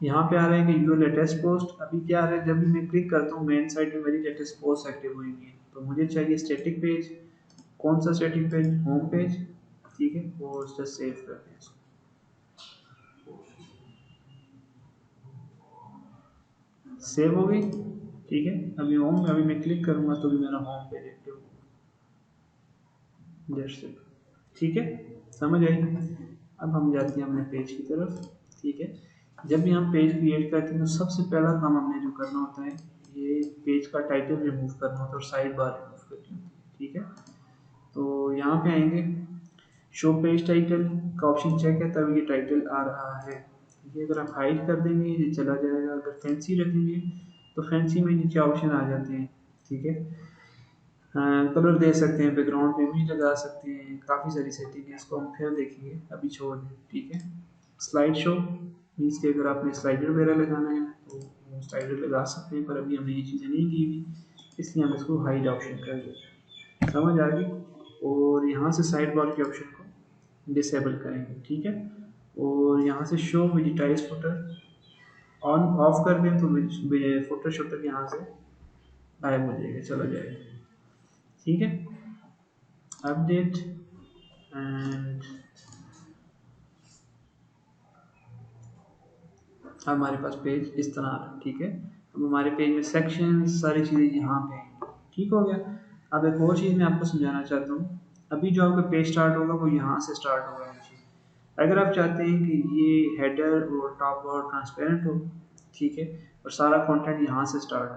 यहाँ पे आ रहा है कि यूर लेटेस्ट पोस्ट। अभी क्या आ रहा है, जब भी मैं क्लिक करता हूँ मेन साइट में मेरी लेटेस्ट पोस्ट एक्टिव हुई है, तो मुझे चाहिए स्टैटिक पेज। कौन सा स्टैटिक पेज, होम पेज। ठीक है, और जस्ट सेव कर दें इसको। सेव हो गई। ठीक है, अभी होम, अभी मैं क्लिक करूँगा तो भी मेरा होम पेज एक्टिव होगा, जस्ट सेव। ठीक है, समझ आई। अब हम जाते हैं अपने पेज की तरफ। ठीक है, जब भी हम पेज क्रिएट करते हैं तो सबसे पहला काम हमने जो करना होता है, ये पेज का टाइटल रिमूव करना होता है और साइड बार रिमूव करनी होती है। ठीक है, तो यहाँ पे आएंगे, शो पेज टाइटल का ऑप्शन चेक है तब ये टाइटल आ रहा है। ये अगर आप हाइड कर देंगे ये चला जाएगा, अगर फैंसी रखेंगे तो फैंसी में नीचे ऑप्शन आ जाते हैं। ठीक है, कलर दे सकते हैं, बैकग्राउंड पे भी लगा सकते हैं, काफ़ी सारी सेटिंग है, इसको हम फिर देखेंगे, अभी छोड़ दें। ठीक है, स्लाइड शो मीन्स कि अगर आपने स्लाइडर वगैरह लगाना है तो स्लाइडर लगा सकते हैं, पर अभी हमने ये चीज़ें नहीं की हुई, इसलिए हम इसको हाइड ऑप्शन कर दें। समझ आ गई, और यहाँ से साइड बार के ऑप्शन को डिसेबल करेंगे। ठीक है, और यहाँ से शो विजिटाइज फुटर ऑन ऑफ कर दें तो फुटर शूटर यहाँ से गायब हो जाएगा, चला जाएगा। ठीक है, अपडेट, एंड हमारे पास पेज इस तरह आ रहा है। ठीक है, अब हमारे पेज में सेक्शन सारी चीज़ें यहाँ पे हैं। ठीक हो गया। अब एक और चीज़ मैं आपको समझाना चाहता हूँ। अभी जो आपका पेज स्टार्ट होगा वो यहाँ से स्टार्ट होगा नीचे। अगर आप चाहते हैं कि ये हेडर और टॉप और ट्रांसपेरेंट हो, ठीक है, और सारा कंटेंट यहाँ से स्टार्ट हो,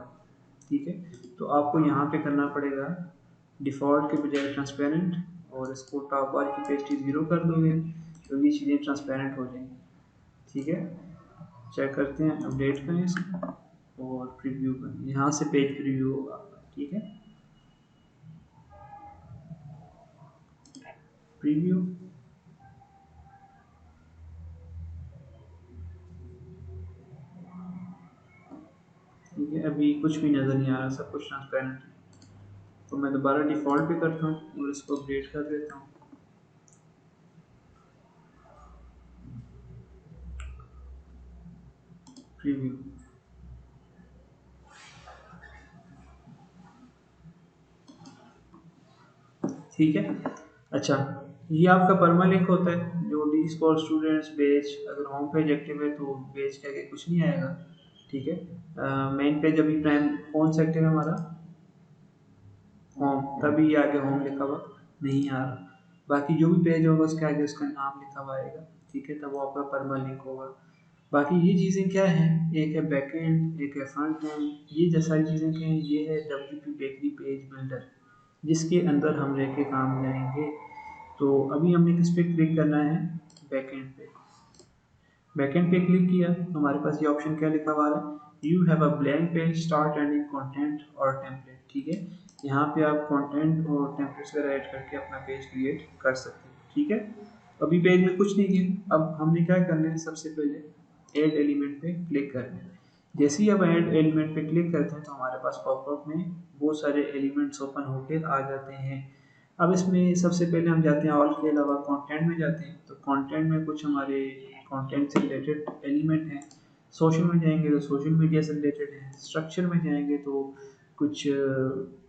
ठीक है, तो आपको यहाँ पे करना पड़ेगा डिफ़ॉल्ट के बजाय ट्रांसपेरेंट, और इसको टॉप बार की पेज 0 कर दोगे तो ये चीज़ें ट्रांसपेरेंट हो जाएंगी। ठीक है, चेक करते हैं, अपडेट करें इसको और प्रीव्यू करें, यहाँ से पेज प्रीव्यू होगा। ठीक है, प्रीव्यू, ठीक है, अभी कुछ भी नज़र नहीं आ रहा, सब कुछ ट्रांसपेरेंट है। तो मैं दोबारा डिफ़ॉल्ट पे करता हूँ और इसको अपडेट कर देता हूँ। प्रीव्यू, ठीक है। अच्छा, ये आपका परमा लिंक होता है जो डी स्कॉल स्टूडेंट्स पेज, अगर होम पेज एक्टिव है तो पेज के आगे कुछ नहीं आएगा। ठीक है, मेन पेज अभी प्राइम कौन सा एक्टिव है हमारा, होम, तभी आगे होम लिखा हुआ नहीं आ रहा। बाकी जो भी पेज होगा उसके आगे उसका नाम लिखा हुआ आएगा। ठीक है, तब वो आपका परमा लिंक होगा। बाकी ये चीज़ें क्या हैं, एक है बैकएंड, एक है फ्रंट एंड, ये जो सारी चीज़ें क्या हैं, ये है WP बेकरी पेज बिल्डर, जिसके अंदर हम रह के काम करेंगे। तो अभी हमने किस पे क्लिक करना है, बैकएंड पे। बैकएंड पे क्लिक किया तो हमारे पास ये ऑप्शन क्या लिखा हुआ है, you have a blank page start ending content और टेम्पलेट। ठीक है, यहाँ पे आप कंटेंट और टेम्पलेट्स वगैरह ऐड करके अपना पेज क्रिएट कर सकते हैं। ठीक है, अभी पेज में कुछ नहीं है। अब हमने क्या करना है, सबसे पहले ऐड एलिमेंट पे क्लिक करना है। जैसे ही आप ऐड एलिमेंट पे क्लिक करते हैं तो हमारे पास पॉपअप में बहुत सारे एलिमेंट्स ओपन होकर आ जाते हैं। अब इसमें सबसे पहले हम जाते हैं ऑल के अलावा कंटेंट में जाते हैं, तो कंटेंट में कुछ हमारे कंटेंट से रिलेटेड एलिमेंट हैं। सोशल में जाएंगे तो सोशल मीडिया से रिलेटेड है। स्ट्रक्चर में जाएंगे तो कुछ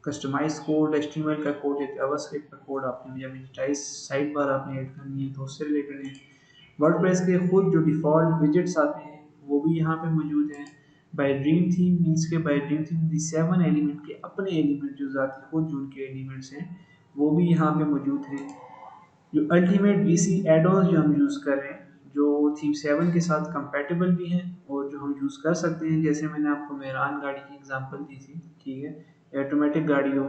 कस्टमाइज कोड, HTML का कोड या जावास्क्रिप्ट का कोड आपने या विजिटाइज साइड बार आपने ऐड करनी है तो उससे रिलेटेड है। वर्डप्रेस के खुद जो डिफ़ॉल्ट विजेट्स आते हैं वो भी यहाँ पे मौजूद हैं। बाय ड्रीम थीम मीन्स के बाय ड्रीम थीम दी 7 एलिमेंट के अपने एलिमेंट जो ज़ाती खुद जो उनके एलिमेंट्स हैं वो भी यहाँ पे मौजूद हैं। जो अल्टीमेट VC एड-ऑन्स जो हम यूज़ कर रहे हैं, जो थीम 7 के साथ कंपैटिबल भी हैं और जो हम यूज़ कर सकते हैं, जैसे मैंने आपको मेहरान गाड़ी की एग्जांपल दी थी। ठीक है, ऑटोमेटिक गाड़ी हो,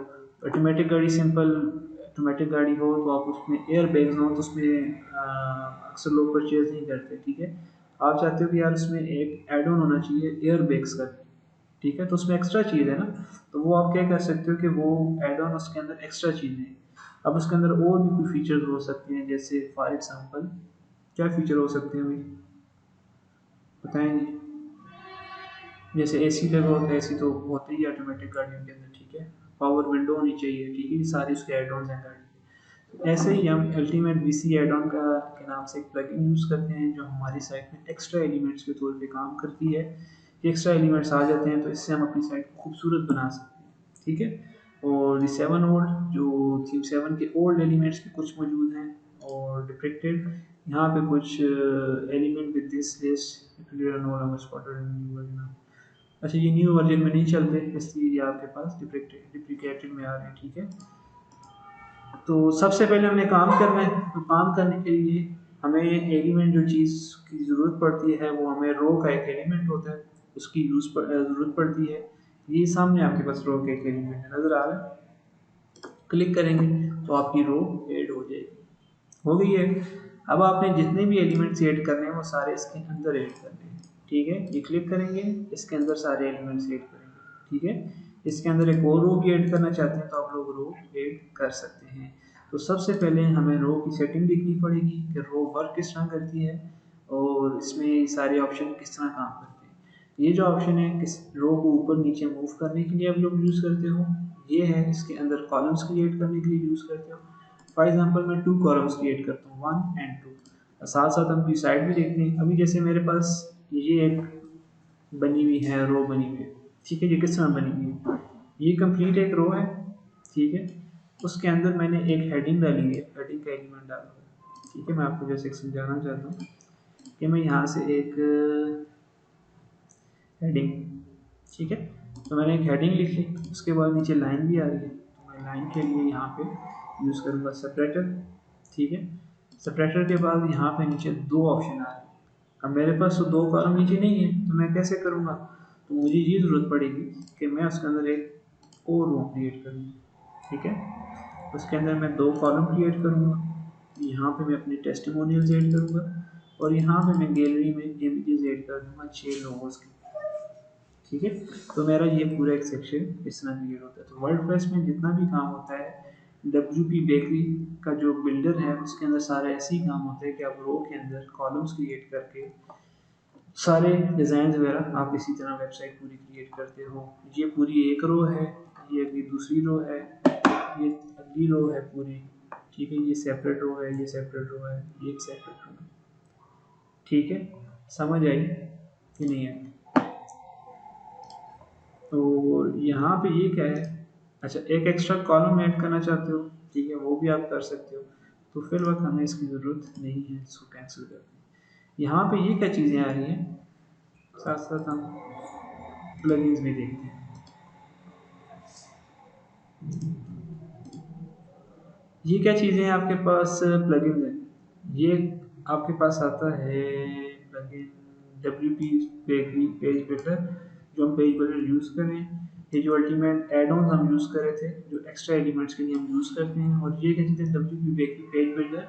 ऑटोमेटिक गाड़ी सिंपल ऑटोमेटिक गाड़ी हो तो आप उसमें एयर बैग्स हों तो उसमें अक्सर लोग परचेज नहीं करते। ठीक है, आप चाहते हो कि यार उसमें एक एड ऑन होना चाहिए एयर बैग्स का। ठीक है, तो उसमें एक्स्ट्रा चीज़ है ना, तो वो आप क्या कर सकते हो कि वो एड ऑन उसके अंदर एक्स्ट्रा चीज़ है। अब उसके अंदर और भी कोई फीचर्स हो सकते हैं, जैसे फॉर एग्जांपल क्या फीचर हो सकते हैं भाई, बताएं जी। जैसे AC लगा होता है, AC तो होता ही है ऑटोमेटिक गाड़ियों के अंदर। ठीक है, पावर विंडो होनी चाहिए। ठीक है, ये सारे उसके एड ऑन हैं गाड़ी के। तो ऐसे ही हम अल्टीमेट VC एड ऑन का के नाम से एक प्लगइन यूज़ करते हैं जो हमारी साइट में एक्स्ट्रा एलिमेंट्स के तौर पे काम करती है। एक्स्ट्रा एलिमेंट्स आ जाते हैं तो इससे हम अपनी साइट को खूबसूरत बना सकते हैं। ठीक है, और दी 7 ओल्ड जो थीम 7 के ओल्ड एलिमेंट्स भी कुछ मौजूद हैं और डिपिक्टेड यहाँ पे कुछ element with this list clear no longer spotted in new version. अच्छा, ये न्यू वर्जन में नहीं चलते इसलिए ये आपके पास डिप्रिकेटेड में आ रहे हैं। ठीक है, तो सबसे पहले हमें काम करना है, तो काम करने के लिए हमें एलिमेंट जो चीज़ की ज़रूरत पड़ती है वो हमें रो का एक एलिमेंट होता है, उसकी ज़रूरत पड़ती है। ये सामने आपके पास रो का एक एलिमेंट नज़र आ रहा है, क्लिक करेंगे तो आपकी रो ऐड हो जाएगी। हो गई है। अब आपने जितने भी एलिमेंट्स ऐड करने हैं वो सारे इसके अंदर ऐड करने हैं। ठीक है, ये क्लिक करेंगे, इसके अंदर सारे एलिमेंट्स ऐड करेंगे। ठीक है, इसके अंदर एक और रो भी ऐड करना चाहते हैं तो आप लोग रो ऐड कर सकते हैं। तो सबसे पहले हमें रो की सेटिंग देखनी पड़ेगी कि रो वर्क किस तरह करती है और इसमें सारे ऑप्शन किस तरह काम करते हैं। ये जो ऑप्शन है किस रो को ऊपर नीचे मूव करने के लिए आप लोग यूज़ करते हो, ये है इसके अंदर कॉलम्स क्रिएट करने के लिए यूज़ करते हो। फॉर एग्जांपल मैं 2 कॉलम्स क्रिएट करता हूँ, 1 एंड 2। साथ साथ हम साइड भी देखते हैं। अभी जैसे मेरे पास ये एक बनी हुई है, रो बनी हुई है। ठीक है, ये किस तरह बनी हुई है, ये कंप्लीट एक रो है। ठीक है, उसके अंदर मैंने एक हेडिंग डाली है, हेडिंग का एलिमेंट डाला है। ठीक है, मैं आपको जैसे समझाना चाहता हूँ कि मैं यहाँ से एक हेडिंग, ठीक है, तो मैंने एक हेडिंग लिख ली, उसके बाद नीचे लाइन भी आ रही है, तो मैं डिफाइन के लिए यहाँ पे यूज़ करूँगा सेपरेटर। ठीक है, सेपरेटर के बाद यहाँ पे नीचे दो ऑप्शन आ रहे हैं। अब मेरे पास तो दो कॉलम नीचे नहीं है, तो मैं कैसे करूँगा? तो मुझे ये ज़रूरत पड़ेगी कि मैं उसके अंदर एक और रो क्रिएट करूँ। ठीक है, उसके अंदर मैं दो कॉलम क्रिएट करूँगा। यहाँ पे मैं अपने टेस्टिमोनियल्स ऐड करूँगा और यहाँ पे मैं गैलरी में इमेजेस ऐड कर दूँगा 6 लोगोस की। ठीक है, तो मेरा ये पूरा एक सेक्शन इस तरह क्रिएट होता है। तो वर्डप्रेस में जितना भी काम होता है, WP बेकरी का जो बिल्डर है उसके अंदर सारे ऐसे ही काम होते हैं कि आप रो के अंदर कॉलम्स क्रिएट करके सारे डिज़ाइन वगैरह आप इसी तरह वेबसाइट पूरी क्रिएट करते हो। ये पूरी एक रो है, ये अगली दूसरी रो है, ये अगली रो है पूरी। ठीक है, ये सेपरेट रो है, ये सेपरेट रो है, ये एक सेपरेट रो है। ठीक है, समझ आई कि नहीं आई? तो यहाँ पे ये क्या है, अच्छा एक एक्स्ट्रा कॉलम ऐड करना चाहते हो, ठीक है, वो भी आप कर सकते हो। तो फिर वक्त हमें इसकी ज़रूरत नहीं है, इसको कैंसिल करते हैं। यहाँ पे ये क्या चीज़ें आ रही हैं, साथ साथ हम प्लगइन्स भी देखते हैं। ये क्या चीज़ें हैं आपके पास? प्लगइन्स हैं। ये आपके पास आता है plugin WP bakery page builder, जो हम पेज बिल्डर यूज़ करें। ये जो अल्टीमेट एड ऑन हम यूज़ कर रहे थे, जो एक्स्ट्रा एलिमेंट्स के लिए हम यूज़ करते हैं। और ये क्या चीज़ है? WP bakery page builder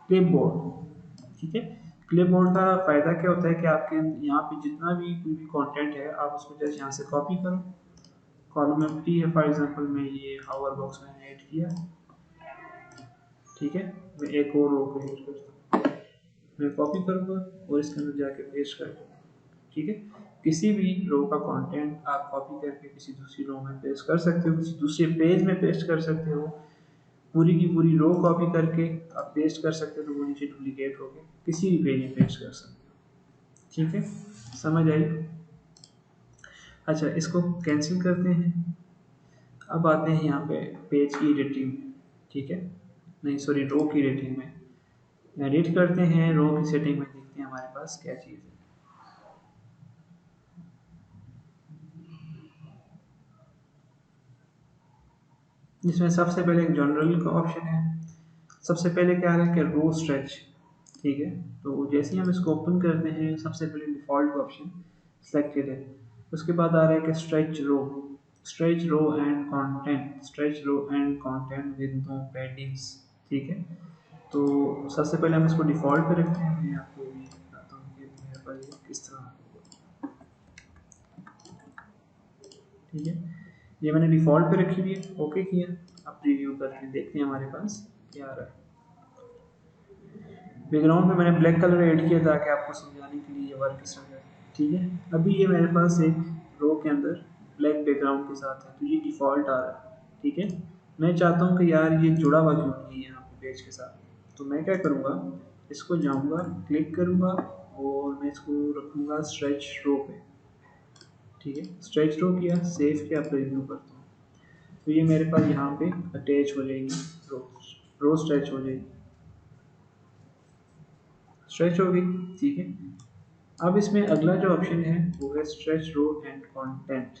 clipboard. ठीक है, क्लिपबोर्ड का फ़ायदा क्या होता है कि आपके यहाँ पे जितना भी कोई भी कंटेंट है, आप उसको जस्ट यहाँ से कॉपी करो। कॉलम एम्प्टी है, फॉर एग्जांपल मैं ये हावर बॉक्स में ऐड किया। ठीक है, मैं एक और रो क्रिएट करता हूँ, मैं कॉपी करूँगा और इसके अंदर जाके पेस्ट कर दूँगा। ठीक है, किसी भी रो का कंटेंट आप कॉपी करके किसी दूसरी रो में पेस्ट कर सकते हो, किसी दूसरे पेज में पेस्ट कर सकते हो। पूरी की पूरी रो कॉपी करके आप पेस्ट कर सकते हो, तो वो नीचे डुप्लीकेट होकर किसी भी पेज में पेस्ट कर सकते हो। ठीक है, समझ आई? अच्छा, इसको कैंसिल करते हैं। अब आते हैं यहाँ पे पेज की एडिटिंग। ठीक है, नहीं सॉरी, रो की एडिटिंग में एडिट करते हैं। रो की सेटिंग में देखते हैं हमारे पास क्या चीज़ है। इसमें सबसे पहले एक जनरल का ऑप्शन है। सबसे पहले क्या है कि रो स्ट्रेच। ठीक है, तो जैसे ही हम इसको ओपन करते हैं, सबसे पहले डिफ़ॉल्ट का ऑप्शन सेलेक्टेड है। उसके बाद आ रहा है कि stretch row, stretch row and content, stretch row and content with no paddings. ठीक है, तो सबसे पहले हम इसको डिफ़ॉल्ट पे रखते हैं। मैं आपको भी बताता हूँ कि मेरे पास ये किस तरह। ठीक है, ये मैंने डिफ़ॉल्ट पे रखी हुई है, ओके किया। अब प्रीव्यू करके देखते हैं हमारे पास क्या आ रहा है। बैकग्राउंड में मैंने ब्लैक कलर ऐड किया ताकि आपको समझाने के लिए ये वर्क किस तरह है। ठीक है, अभी ये मेरे पास एक रो के अंदर ब्लैक बैकग्राउंड के साथ है, तो ये डिफ़ॉल्ट आ रहा है। ठीक है, मैं चाहता हूँ कि यार ये जुड़ा हुआ क्यों नहीं है यहाँ पे पेज के साथ। तो मैं क्या करूँगा, इसको जाऊँगा, क्लिक करूँगा और मैं इसको रखूँगा स्ट्रेच रो पे। ठीक है, स्ट्रेच रो किया, सेव किया, प्रीव्यू करता हूँ, तो ये मेरे पास यहाँ पे अटैच हो जाएगी रो, रो स्ट्रेच हो जाएगी, स्ट्रेच हो गई। ठीक है, अब इसमें अगला जो ऑप्शन है वो है स्ट्रेच रो एंड कंटेंट।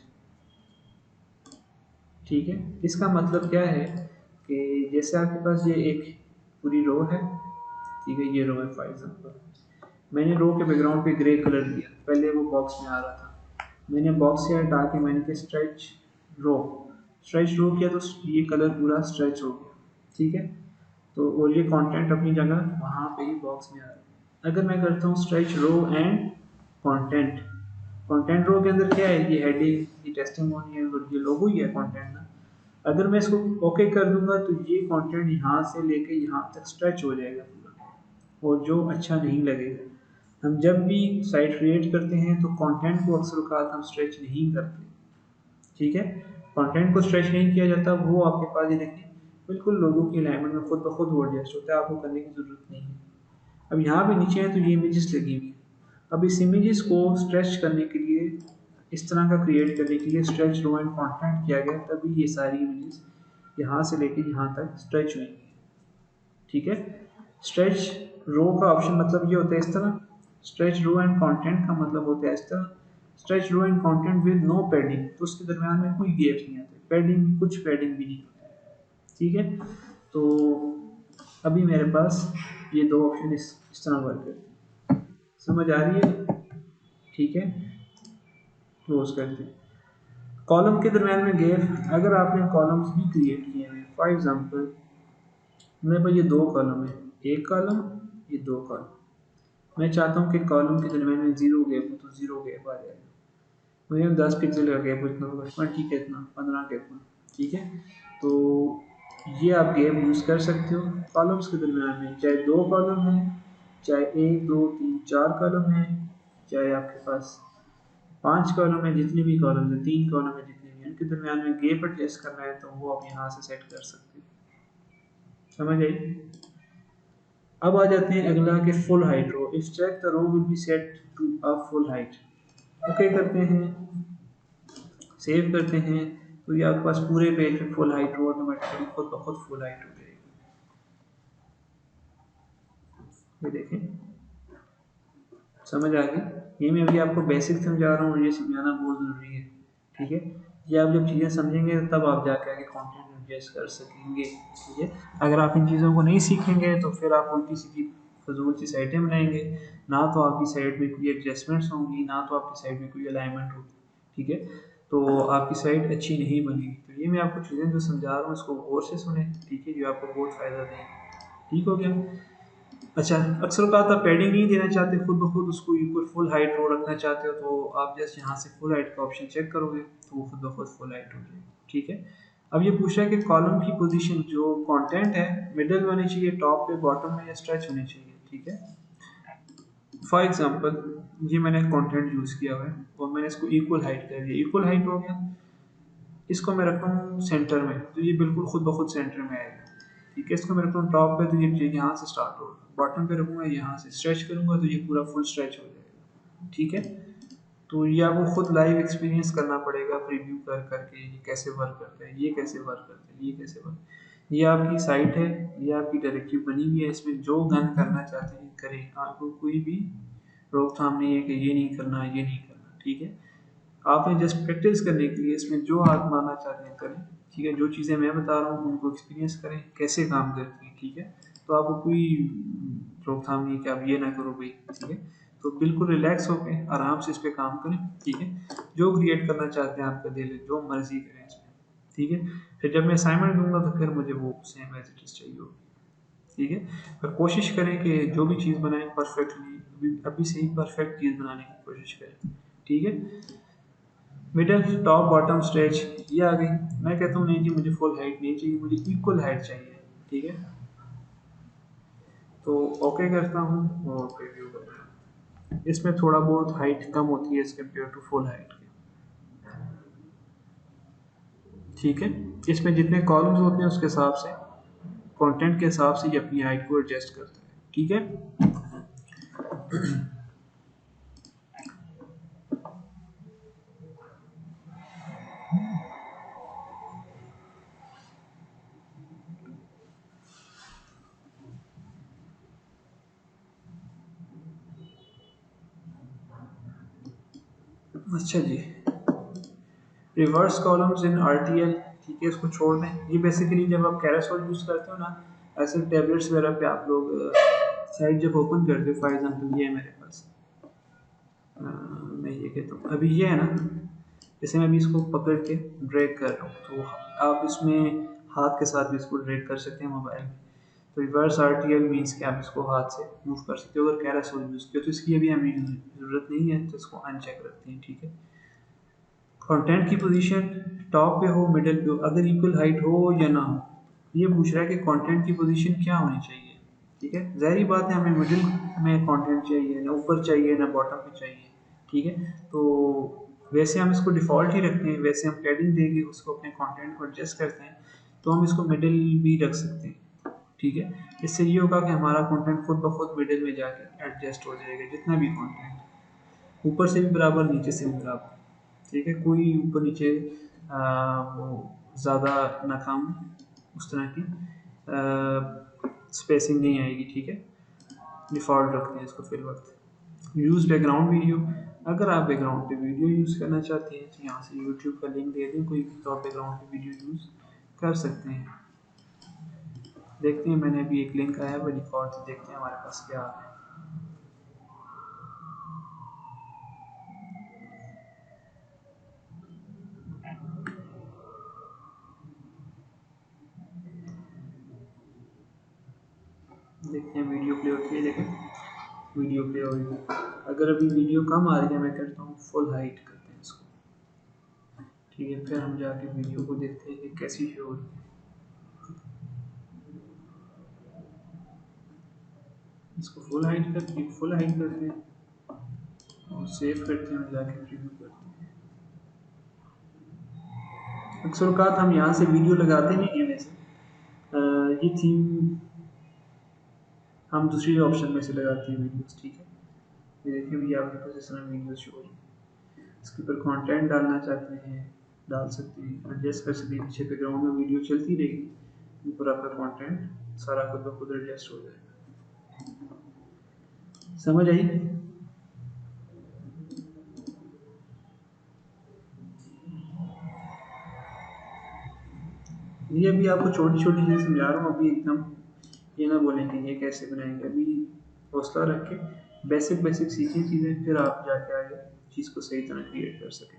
ठीक है, इसका मतलब क्या है कि जैसे आपके पास ये एक पूरी रो है। ठीक है, ये रो है फॉर एग्जांपल, मैंने रो के बैकग्राउंड पे ग्रे कलर दिया, पहले वो बॉक्स में आ रहा था, मैंने बॉक्स से हटा के मैंने किया स्ट्रेच रो, स्ट्रेच रो किया, तो ये कलर पूरा स्ट्रेच हो गया। ठीक है, तो और ये कंटेंट अपनी जगह वहाँ पे ही बॉक्स में आ रहा है। अगर मैं करता हूँ stretch row and content, content row के अंदर क्या है, ये हेडिंग, ये टेस्टिमोनियल और ये लोगो ही है कंटेंट ना। अगर मैं इसको ओके कर दूंगा तो ये कंटेंट यहाँ से लेके यहाँ तक स्ट्रेच हो जाएगा पूरा, और जो अच्छा नहीं लगेगा। हम जब भी साइट क्रिएट करते हैं तो कंटेंट को अक्सर औकात हम स्ट्रेच नहीं करते। ठीक है, कंटेंट को स्ट्रेच नहीं किया जाता, वो आपके पास ये देखिए बिल्कुल लोगों की अलाइनमेंट में खुद ब खुद वो एडजस्ट होता है, आपको करने की ज़रूरत नहीं है। अब यहाँ पे नीचे है तो ये इमेजेस लगी हुई है। अब इस इमेजेस को स्ट्रेच करने के लिए, इस तरह का क्रिएट करने के लिए स्ट्रेच रो एंड कंटेंट किया गया, तभी ये सारी इमेजेस यहाँ से लेके यहाँ तक स्ट्रेच हुई। ठीक है, स्ट्रेच रो का ऑप्शन मतलब ये होता है इस तरह, स्ट्रेच रो एंड कंटेंट का मतलब होता है इस तरह, stretch row and content with no padding, तो उसके दरमियान में कोई गैप्स नहीं आते, पैडिंग कुछ पैडिंग भी नहीं होती। ठीक है। तो अभी मेरे पास ये दो ऑप्शन इस तरह वर्क करते हैं, समझ आ रही है? ठीक है, क्लोज करते हैं। कॉलम के दरम्यान में गैप, अगर आपने कॉलम्स भी क्रिएट किए हैं, फॉर एग्जांपल मेरे पास ये दो कॉलम है, एक कॉलम, ये दो कॉलम, मैं चाहता हूँ कि कॉलम के दरम्यान में जीरो गैप हो, तो जीरो गैप आ जाएगा। मुझे 10 पिक्सल का गैप इतना होगा, 20 कितना, 15 कितना, ठीक है। तो ये आप गैप यूज़ कर सकते हो कॉलम्स के दरम्यान में, चाहे दो कॉलम है, चाहे एक दो तीन चार कॉलम है, चाहे आपके पास 5 कॉलम है, जितने भी कॉलम है, 3 कॉलम है, जितने भी, उनके दरम्यान में गैप एडजस्ट करना है तो वो आप यहाँ से सेट कर सकते हैं। समझ आई? अब आ जाते हैं अगला कि full height row, if check the row will be set to a full height. Okay करते हैं, सेव करते हैं, तो ये आपके पास पूरे पेज पे फुल हाइट रो ऑटोमेटिकली खुद ब खुद फुल हाइट हो जाएगी। ये देखें, समझ आ गई? ये मैं अभी आपको बेसिक समझा रहा हूँ, ये समझाना बहुत ज़रूरी है, ठीक है। ये आप जब चीज़ें समझेंगे तब आप जाके आगे कंटेंट एडजस्ट कर सकेंगे, ठीक है। अगर आप इन चीज़ों को नहीं सीखेंगे तो फिर आप उल्टी सीधी फजूल सी साइटें बनाएंगे, ना तो आपकी साइट में कोई एडजस्टमेंट्स होंगी, ना तो आपकी साइट में कोई अलाइनमेंट होगी, ठीक है। तो आपकी साइट अच्छी नहीं बनेगी। तो ये मैं आपको चीज़ें जो समझा रहा हूँ इसको गौर से सुने, ठीक है, जो आपको बहुत फ़ायदा देंगे। ठीक हो गया? अच्छा, अक्सर बात आप पैडिंग नहीं देना चाहते खुद ब खुद, उसको ऊपर फुल हाइट रो रखना चाहते हो, तो आप जस्ट यहाँ से फुल हाइट का ऑप्शन चेक करोगे तो वो खुद ब खुद फुल हाइट हो जाएगी, ठीक है। अब ये पूछ रहा है कि कॉलम की पोजीशन जो कंटेंट है मिडल में होनी चाहिए, टॉप पे, बॉटम में, या स्ट्रेच होनी चाहिए, ठीक है। फॉर एग्जांपल ये मैंने कंटेंट यूज़ किया हुआ है और मैंने इसको इक्वल हाइट कर दिया, इक्वल हाइट हो गया। इसको मैं रखता हूँ सेंटर में, तो ये बिल्कुल खुद ब खुद सेंटर में आएगा, ठीक है। इसको मैं रखता हूँ टॉप पे, तो ये यहाँ से स्टार्ट होगा, बॉटम पे रखूँगा यहाँ से, स्ट्रेच करूँगा तो ये पूरा फुल स्ट्रेच हो जाएगा, ठीक है। तो ये आपको खुद लाइव एक्सपीरियंस करना पड़ेगा, प्रीव्यू कर करके ये कैसे वर्क करता है, ये कैसे वर्क करता है, ये कैसे वर्क। ये आपकी साइट है, ये आपकी डायरेक्टिव बनी हुई है, इसमें जो गन करना चाहते हैं करें, आपको कोई भी रोकथाम नहीं है कि ये नहीं करना, ये नहीं करना, ठीक है। आपने जस्ट प्रैक्टिस करने के लिए इसमें जो आप मानना चाहते हैं करें, ठीक है। जो चीज़ें मैं बता रहा हूँ उनको एक्सपीरियंस करें कैसे काम करती हैं, ठीक है। तो आपको कोई रोकथाम नहीं है कि आप ये ना करो भाई, ठीक है। तो बिल्कुल रिलैक्स होकर आराम से इस पर काम करें, ठीक है। जो क्रिएट करना चाहते हैं आपका दिल है, जो मर्जी करें इसमें, ठीक है। फिर जब मैं असाइनमेंट दूंगा तो फिर मुझे वो सेम एज इट इज़ चाहिए होगी, ठीक है। पर कोशिश करें कि जो भी चीज़ बनाएं परफेक्टली, अभी से ही परफेक्ट चीज़ बनाने की कोशिश करें, ठीक है। मिडल, टॉप, बॉटम, स्ट्रेच, ये आ गई। मैं कहता हूँ नहीं जी मुझे फुल हाइट नहीं चाहिए, मुझे इक्वल हाइट चाहिए, ठीक है। तो ओके करता हूँ और प्रीव्यू करता हूँ। इसमें थोड़ा बहुत हाइट कम होती है as compare to full height के, ठीक है। इसमें जितने कॉलम्स होते हैं उसके हिसाब से, कंटेंट के हिसाब से ये अपनी हाइट को एडजस्ट करता है, ठीक है। अच्छा जी, रिवर्स कॉलम्स इन आरटीएल, ठीक है, इसको छोड़ दें। ये बेसिकली जब आप कैरोसेल यूज़ करते हो ना, ऐसे टैबलेट्स वगैरह पे आप लोग साइट जब ओपन करते हो, फॉर एग्जांपल ये है मेरे पास, मैं ये कहता हूँ अभी ये है ना, जैसे मैं अभी इसको पकड़ के ड्रैग कर रहा हूँ, तो आप इसमें हाथ के साथ भी इसको ड्रैग कर सकते हैं मोबाइल में। तो रिवर्स आरटीएल मीन्स कि आप इसको हाथ से मूव कर सकते हो। अगर कैरोसेल यूज़ किया तो इसकी अभी हमें ज़रूरत नहीं है, तो इसको अनचेक रखते हैं, ठीक है। कंटेंट की पोजीशन टॉप पे हो, मिडिल पे हो, अगर इक्वल हाइट हो या ना हो। ये पूछ रहा है कि कंटेंट की पोजीशन क्या होनी चाहिए, ठीक है। ज़ाहिर बात है हमें मिडिल में कंटेंट चाहिए, ना ऊपर चाहिए ना बॉटम पे चाहिए, ठीक है। तो वैसे हम इसको डिफ़ॉल्ट ही रखते हैं, वैसे हम पैडिंग देके उसको अपने कंटेंट को एडजस्ट करते हैं, तो हम इसको मिडिल भी रख सकते हैं, ठीक है। इससे ये होगा कि हमारा कंटेंट खुद ब खुद मिडिल में जाके एडजस्ट हो जाएगा, जितना भी कंटेंट, ऊपर से भी बराबर, नीचे से भी बराबर, ठीक है। कोई ऊपर नीचे वो ज़्यादा नाकाम उस तरह की स्पेसिंग नहीं आएगी, ठीक है। डिफ़ॉल्ट रखते हैं इसको फिर वक्त। यूज़ बैकग्राउंड वीडियो, अगर आप बैकग्राउंड पे वीडियो यूज़ करना चाहते हैं तो यहाँ से यूट्यूब का लिंक दे दें, कोई भी तो आप बैकग्राउंड पे वीडियो यूज़ कर सकते हैं, देखते हैं, मैंने अभी एक लिंक आया है डिफॉल्ट से, देखते हैं हमारे पास क्या आ रहा है। देखते हैं वीडियो प्ले होती है, लेकिन वीडियो प्ले हो रही है। अगर अभी वीडियो कम आ रही है, मैं कहता हूँ फुल हाइट करते हैं इसको, ठीक है। फिर हम जाके वीडियो को देखते हैं कि कैसी शो हो रही है। इसको फुल हाइट करते हैं और सेव करते हैं और जाके प्रीव्यू करते हैं। अक्सर औकात हम यहाँ से वीडियो लगाते नहीं हैं वैसे, ये थीम हम दूसरी ऑप्शन में से लगाते हैं वीडियोस, ठीक है। ये देखिए भी आपके पास इस तरह वीडियो शो हो रही है। इसके ऊपर कंटेंट डालना चाहते हैं डाल सकते हैं, एडजस्ट कर सकते हैं, पीछे बैकग्राउंड में वीडियो चलती रहेगी, ऊपर आपका कंटेंट सारा खुद ब खुद एडजस्ट हो जाएगा। समझ आई? ये अभी आपको छोटी छोटी चीज़ें समझा रहा हूँ, अभी एकदम ये ना बोलेंगे ये कैसे बनाएंगे, अभी हौसला रख के बेसिक बेसिक सीखिए चीज़ें, फिर आप जाके आगे चीज़ को सही तरह क्रिएट कर सकें।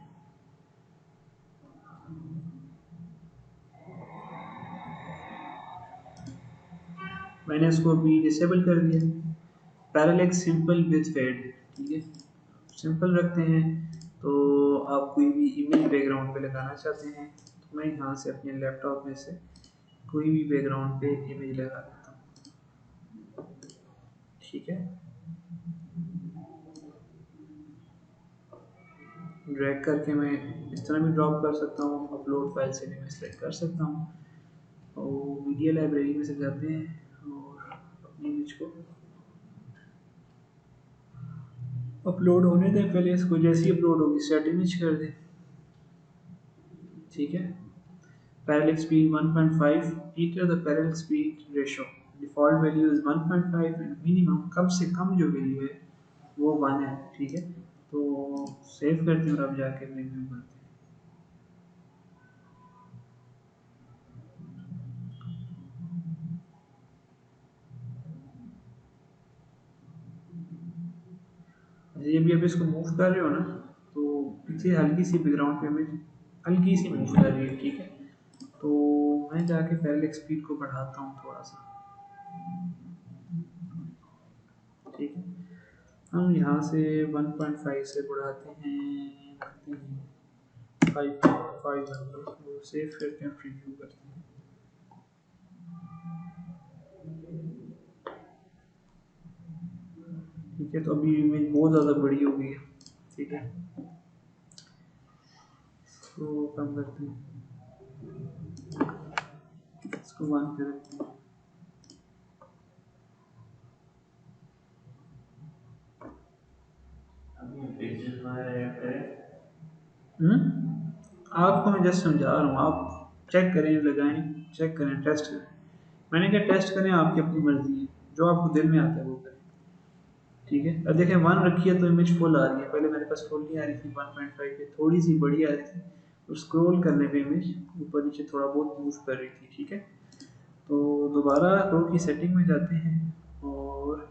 मैंने इसको अभी डिसेबल कर दिया। पैरेलैक्स सिंपल विद फेड, ठीक है, सिंपल रखते हैं। तो आप कोई भी इमेज बैकग्राउंड पे लगाना चाहते हैं, तो मैं यहाँ से अपने लैपटॉप में से कोई भी बैकग्राउंड पे इमेज लगा देता हूँ, ठीक है। ड्रैग करके मैं इस तरह भी ड्रॉप कर सकता हूँ, अपलोड फाइल से भी मैं सेलेक्ट कर सकता हूँ, और मीडिया लाइब्रेरी में से जाते हैं और अपनी इमेज को अपलोड होने दें। पहले इसको जैसी अपलोड होगी सेट इमेज कर दें, ठीक है। Parallel speed 1.5, enter the parallel speed ratio, default value is 1.5 and minimum कम से कम जो वैल्यू है वो 1 है, ठीक है। तो सेव करते हैं और अब जाके रिव्यू करते हैं। ये भी अब इसको मूव कर रहे हो ना, तो पीछे हल्की सी बैकग्राउंड पे इमेज हल्की सी मूव कर रही है, ठीक है। तो मैं जाके पैरेलल स्पीड को बढ़ाता हूँ थोड़ा सा, ठीक है। हम यहाँ से 1.5 से बढ़ाते हैं, रखते हैं 500, सेव करके प्रीव्यू करते हैं। ठीक है, तो अभी इमेज बहुत ज़्यादा बड़ी हो गई है, ठीक है। इसको कम करते हैं, इसको 1 पे रखते हैं। आपको मैं जस्ट समझा रहा हूँ, आप चेक करें, लगाएं, चेक करें, टेस्ट करें। मैंने क्या टेस्ट करें, आपकी अपनी मर्जी है, जो आपको दिल में आता है वो करें, ठीक है। अब देखें 1 रखी है तो इमेज फुल आ रही है, पहले मेरे पास फुल नहीं आ रही थी, 1.5 पे थोड़ी सी बड़ी आ रही थी, और स्क्रॉल करने पे इमेज ऊपर नीचे थोड़ा बहुत मूव कर रही थी, ठीक है। तो दोबारा रो की सेटिंग में जाते हैं और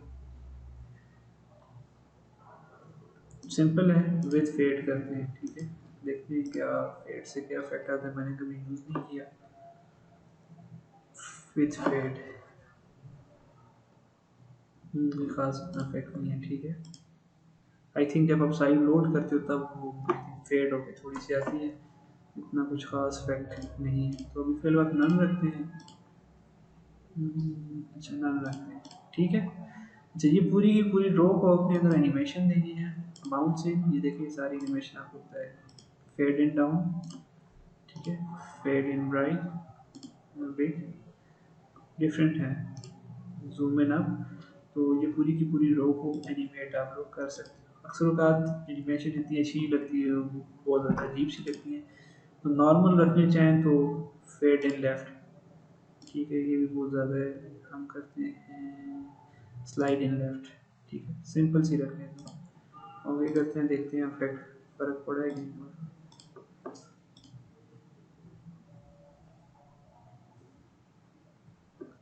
सिंपल है विद फेड करते हैं, ठीक है। देखते हैं क्या फेड से क्या इफेक्ट आता है, मैंने कभी यूज़ नहीं किया विद फेड, खास इतना इफेक्ट नहीं है, ठीक है। आई थिंक जब आप साइड लोड करते हो तब वो फेड होके थोड़ी सी आती है, इतना कुछ खास इफेक्ट नहीं है। तो अभी फिलहाल नन रखते हैं, अच्छा नन रखते हैं, ठीक है। अच्छा, ये पूरी की पूरी रो को अपने अगर एनिमेशन देनी है माउंट से, ये देखिए सारी एनिमेशन आपको होता है, फेड इन डाउन, ठीक है, fade in bright, big different है, ज़ूम इन अप। तो ये पूरी की पूरी रो को एनिमेट आप लोग कर सकते हैं। अक्सर औकात एनिमेशन इतनी अच्छी लगती है, बहुत ज़्यादा अजीब सी लगती है, तो नॉर्मल रखने चाहें तो फेड इन लेफ्ट, ठीक है, ये भी बहुत ज़्यादा है। हम करते हैं स्लाइड इन लेफ्ट, ठीक है, सिंपल सी रखने हैं, और ये करते हैं, देखते हैं इफेक्ट फ़र्क पड़ा है कि नहीं।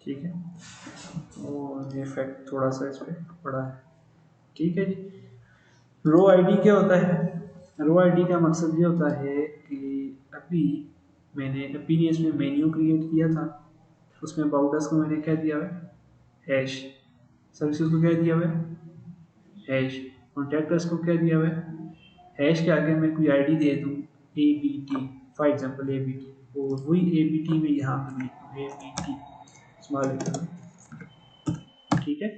ठीक है, और ये इफेक्ट थोड़ा सा इस पर पड़ा है। ठीक है जी। रो आईडी क्या होता है? रो आईडी का मकसद ये होता है कि अभी मैंने अपीरियंस में मेन्यू क्रिएट किया था, उसमें अबाउट अस को मैंने क्या दिया हुआ है, हैश। सर्विसेज को क्या दिया हुआ है, हैश। कॉन्टैक्ट अस को क्या दिया हुआ है, हैश के आगे मैं कोई आईडी दे दूँ, A B T, for example A B T, और वही ए बी टी में यहाँ पर लिखूँ A B T small letter में। ठीक है,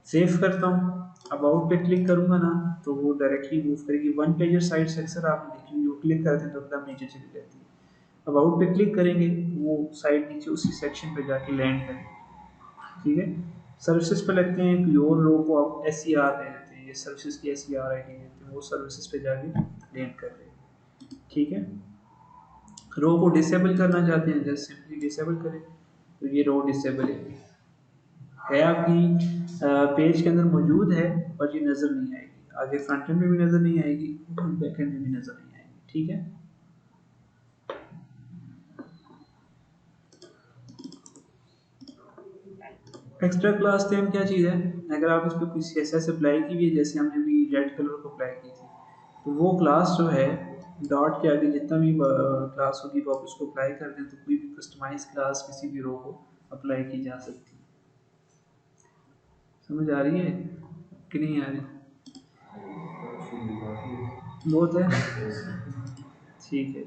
सेव करता हूँ, अबाउट पे क्लिक करूंगा ना तो वो डायरेक्टली मूव करेगी। वन पेजर साइट्स अक्सर आप देखेंगे वो क्लिक करते हैं तो एकदम नीचे चली जाती है। अबाउट पे क्लिक करेंगे वो साइट नीचे उसी सेक्शन पे जाके लैंड करेगी। ठीक है, सर्विसेज पे लगते हैं कोई और रो को आप एस सी आर दे देते हैं, ये सर्विसेज की S C R I D देते हैं, वो सर्विसेज पे जाके लैंड कर रहे हैं। ठीक है, रो को डिसेबल करना चाहते हैं, जस्ट सिंपली डिसेबल करें तो ये रो डिसेबल है आपकी पेज के अंदर मौजूद है, और ये नज़र नहीं आएगी आगे, फ्रंट एंड में भी नज़र नहीं आएगी, बैक एंड में भी नज़र नहीं आएगी। ठीक है, एक्स्ट्रा क्लास नेम क्या चीज़ है? अगर आप इस पर कोई सी एस एस अप्लाई की हुई है, जैसे हमने अभी रेड कलर को अप्लाई की थी, तो वो क्लास जो है डॉट के आगे जितना भी क्लास होगी वो आप उसको अप्लाई कर दें तो कोई भी कस्टमाइज क्लास किसी भी रो को अप्लाई की जा सकती है। समझ आ रही है कि नहीं आ रही? बहुत है। ठीक है।